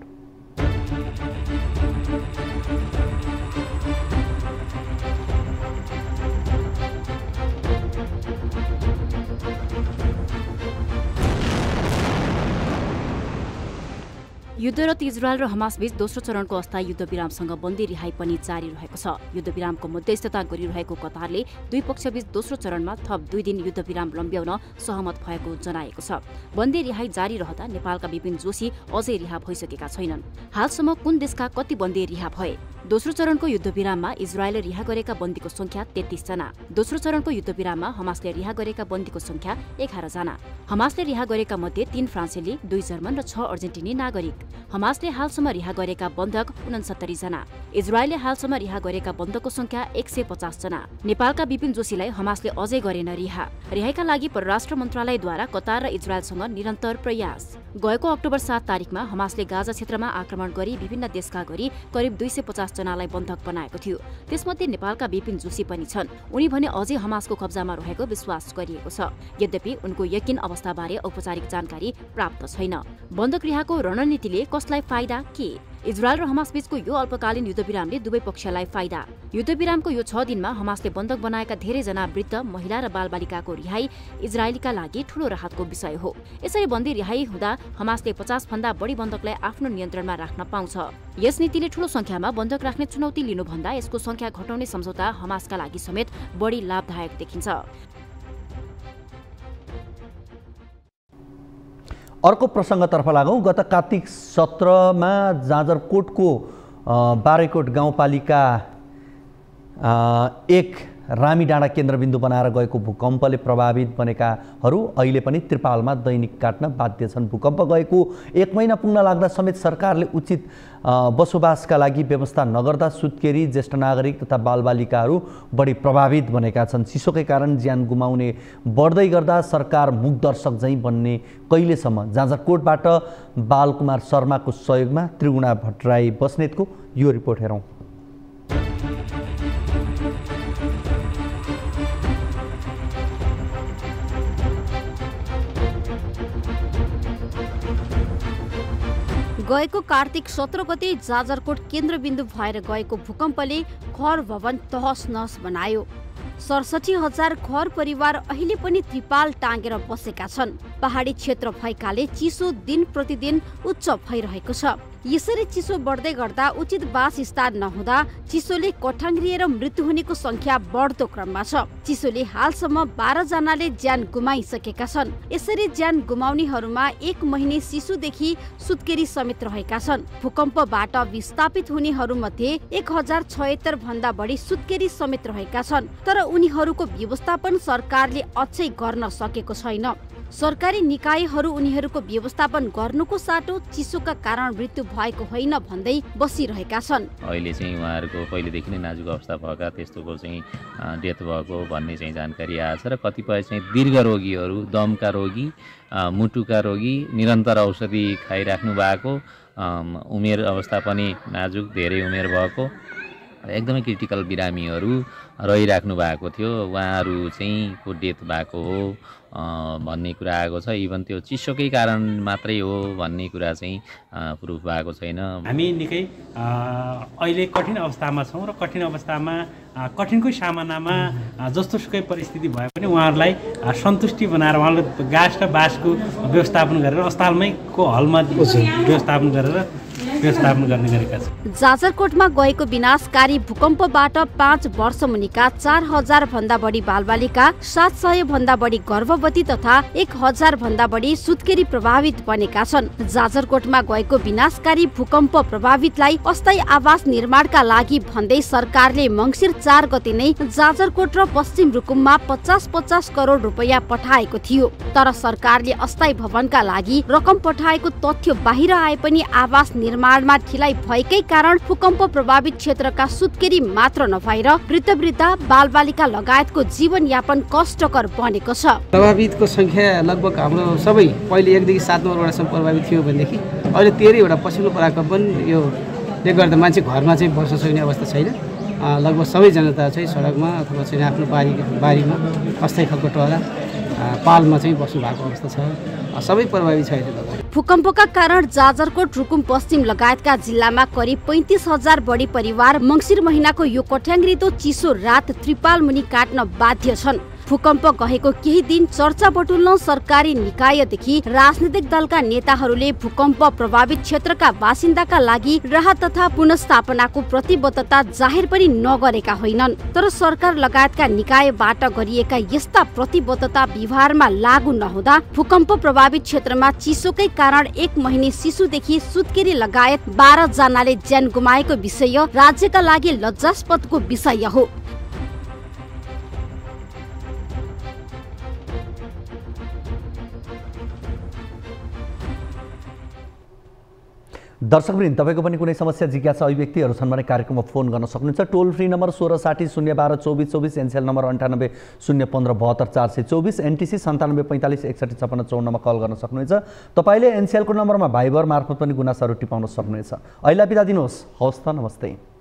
B: युद्धरत इजरायल र हमास बीच दोस्रो चरणको अस्थायी युद्धविरामसँग बन्दी रिहाई पनि जारी रहेको छ। युद्धविरामको मध्यस्थता गरिरहेको कतारले दुई पक्षबीच दोस्रो चरणमा थप 2 दिन युद्धविराम लम्ब्याउन सहमत भएको जनाएको छ। बन्दी रिहाई जारी रहँदा नेपालका विपिन जोशी अझै रिहा भइसकेका छैनन्। हालसम्म कुन देशका कति बन्दी रिहा भए? दोस्रो चरणको युद्धविराममा इजरायलले रिहा गरेका बन्दीको संख्या 33 जना। दोस्रो चरणको युद्धविराममा हमासले रिहा गरेका बन्दीको संख्या 11 जना। हमासले रिहा गरेका मध्ये 3 फ्रान्सेली, 2 जर्मन र 6 अर्जेन्टिनी नागरिक। हमासले हालसम्म रिहा गरेका बन्धक 69 जना। इजरायलले हालसम्म रिहा गरेका बन्धकको संख्या 150 जना। नेपालका विपिन जोशीलाई हमासले अझै गरेन रिहा। रिहाईका लागि परराष्ट्र मन्त्रालयद्वारा कतार र इजरायलसँग निरन्तर प्रयास। गएको अक्टोबर 7 तारिकमा हमासले गाजा क्षेत्रमा आक्रमण गरी विभिन्न देशका गरी करिब 250 जनालाई बन्धक बनाएको थियो। त्यसमध्ये नेपालका विपिन जोशी पनि छन्। उनी भने अझै हमासको कब्जामा रहेको विश्वास गरिएको छ। यद्यपि उनको यकिन अवस्थाबारे औपचारिक जानकारी प्राप्त छैन। बन्धक रिहाको रणनीतिले कसलाई फाइदा के? इजरायल र हमास बीचको यो अल्पकालीन युद्धविरामले दुवै पक्षलाई फाइदा। युद्धविरामको यो 6 दिनमा हमासले बन्धक बनाएका धेरैजना वृद्ध, महिला र बालबालिकाको रिहाई इजरायलीका लागि ठूलो राहतको विषय हो। यसरी बन्दी रिहाई हुँदा हमासले 50 भन्दा बढी बन्धकलाई आफ्नो नियन्त्रणमा राख्न पाउँछ। यस नीतिले ठूलो संख्यामा बन्धक राख्ने चुनौती लिनुभन्दा यसको संख्या घटाउने सम्झौता हमासका लागि समेत बढी लाभदायक देखिन्छ।
A: अर्को प्रसङ्गतर्फ लागौँ। गत कार्तिक 17मा जाजरकोटको बारेकोट गाउँपालिका 1 रामीडाँडा केन्द्रबिन्दु बनाएर गएको भूकम्पले प्रभावित बनेकाहरू अहिले पनि त्रिपालमा दैनिक काट्न बाध्य छन्। भूकम्प गएको 1 महिना पुग्न लाग्दा समेत सरकारले उचित बसोबासका लागि व्यवस्था नगर्दा सुत्केरी, ज्येष्ठ नागरिक तथा बालबालिकाहरू बढी प्रभावित बनेका छन्। चिसोकै कारण ज्यान गुमाउने बढ्दै गर्दा सरकार मुखदर्शक झैँ बन्ने कहिलेसम्म? जाजरकोटबाट बालकुमार शर्माको सहयोगमा त्रिगुणा भट्टराई बस्नेतको यो रिपोर्ट हेरौँ।
N: गएको कार्तिक 17 गते जाजरकोट केन्द्रबिन्दु भएर गएको भूकम्पले घर भवन तहस नहस बनायो। 67,000 घर परिवार अहिले पनि त्रिपाल टाँगेर बसेका छन्। पहाडी क्षेत्र भएकाले चिसो दिन प्रतिदिन उच्च भइरहेको छ। यसरी चिसो बढ्दै गर्दा उचित वासस्थान नहुँदा चिसोले कठाङ्ग्रिएर मृत्यु हुनेको संख्या बढ्दो क्रममा छ। चिसोले हालसम्म 12 जनाले ज्यान गुमाइसकेका छन्। यसरी ज्यान गुमाउनेहरूमा 1 महिने शिशुदेखि सुत्केरी समेत रहेका छन्। भूकम्पबाट विस्थापित हुनेहरूमध्ये 1076 भन्दा बढी सुत्केरी समेत रहेका छन्, तर उनीहरूको व्यवस्थापन सरकारले अझै गर्न सकेको छैन। सरकारी निकायहरू उनीहरूको व्यवस्थापन गर्नुको साटो चिसोका कारण मृत्यु भएको होइन भन्दै बसिरहेका छन्।
O: अहिले चाहिँ उहाँहरूको पहिलेदेखि नै नाजुक अवस्था भएका त्यस्तोको चाहिँ डेथ भएको भन्ने चाहिँ जानकारी आएछ र कतिपय चाहिँ दीर्घ रोगीहरू, दमका रोगी, मुटुका रोगी, निरन्तर औषधि खाइराख्नु भएको, उमेर अवस्था पनि नाजुक, धेरै उमेर भएको, एकदमै क्रिटिकल बिरामीहरू रहिराख्नु भएको थियो। उहाँहरू चाहिँ को डेथ भएको हो भन्ने कुरा आएको छ। इभन त्यो चिसोकै कारण मात्रै हो भन्ने कुरा चाहिँ प्रुफ भएको छैन।
P: हामी निकै अहिले कठिन अवस्थामा छौँ र कठिन अवस्थामा कठिनकै सामनामा जस्तो सुकै परिस्थिति भए पनि उहाँहरूलाई सन्तुष्टि बनाएर उहाँहरूले गाँस र बाँसको व्यवस्थापन गरेर अस्पतालमैको हलमा व्यवस्थापन गर्ने गरेका छन्।
N: जाजरकोटमा गएको विनाशकारी भूकम्पबाट 5 वर्ष मुनिका 4000 भन्दा बढी बालबालिका, 700 भन्दा बढी गर्भवती तथा 1000 भन्दा बढी सुत्केरी प्रभावित बनेका छन्। जाजरकोटमा गएको विनाशकारी भूकम्प प्रभावितलाई अस्थायी आवास निर्माणका लागि भन्दै सरकारले मङ्सिर 4 गते नै जाजरकोट र पश्चिम रुकुममा 50-50 करोड रुपैयाँ पठाएको थियो। तर सरकारले अस्थायी भवनका लागि रकम पठाएको तथ्य बाहिर आए पनि आवास निर्माणमा ढिलाइ भएकै कारण भूकम्प प्रभावित क्षेत्रका सुत्केरी मात्र नभएर वृद्ध-वृद्धा, बालबालिका लगायतको जीवनयापन कष्टकर बनेको छ।
K: प्रभावितको संख्या लगभग हाम्रो सबै पहिले 1 देखि 7 नम्बरवटासम्म प्रभावित थियो भनेदेखि अहिले 13 वटा पछिल्लो पराको पनि योले गर्दा मान्छे घरमा चाहिँ बस्न सक्ने अवस्था छैन। लगभग सबै जनता चाहिँ सडकमा अथवा चाहिँ आफ्नो बारीमा अस्थायी खालको टहरा पालमा चाहिँ बस्नु भएको अवस्था छ। सबै प्रभावित छ।
N: भूकम्पका कारण जाजरकोट, रुकुम पश्चिम लगायतका जिल्लामा करिब 35,000 बढी परिवार मङ्सिर महिनाको यो कठ्याङ्ग्रिदो चिसो रात त्रिपाल मुनि काट्न बाध्य छन्। भूकम्प गएको केही दिन चर्चा बटुल्न सरकारी निकायदेखि राजनीतिक दलका नेताहरूले भूकम्प प्रभावित क्षेत्रका बासिन्दाका लागि राहत तथा पुनर्स्थापनाको प्रतिबद्धता जाहेर पनि नगरेका होइनन्। तर सरकार लगायतका निकायबाट गरिएका यस्ता प्रतिबद्धता व्यवहारमा लागू नहुँदा भूकम्प प्रभावित क्षेत्रमा चिसोकै कारण 1 महिने शिशुदेखि सुत्केरी लगायत 12 जनाले ज्यान गुमाएको विषय राज्यका लागि लज्जास्पदको विषय हो।
A: दर्शकवृन्द, तपाईको पनि कुनै समस्या, जिज्ञासा, अभिव्यक्तिहरू छन् भने कार्यक्रममा फोन गर्न सक्नुहुन्छ। Toll free number 1660 012 2424, Ncell number 98 015 72 424, NTC 97 45 61 56 54 मा कल गर्न सक्नुहुन्छ। तपाईले एनसेलको नम्बरमा भाइबर मार्फत पनि गुनासाहरू टिपाउन सक्नुहुन्छ। अहिले बिदा दिनुहोस्। हवस् त, नमस्ते।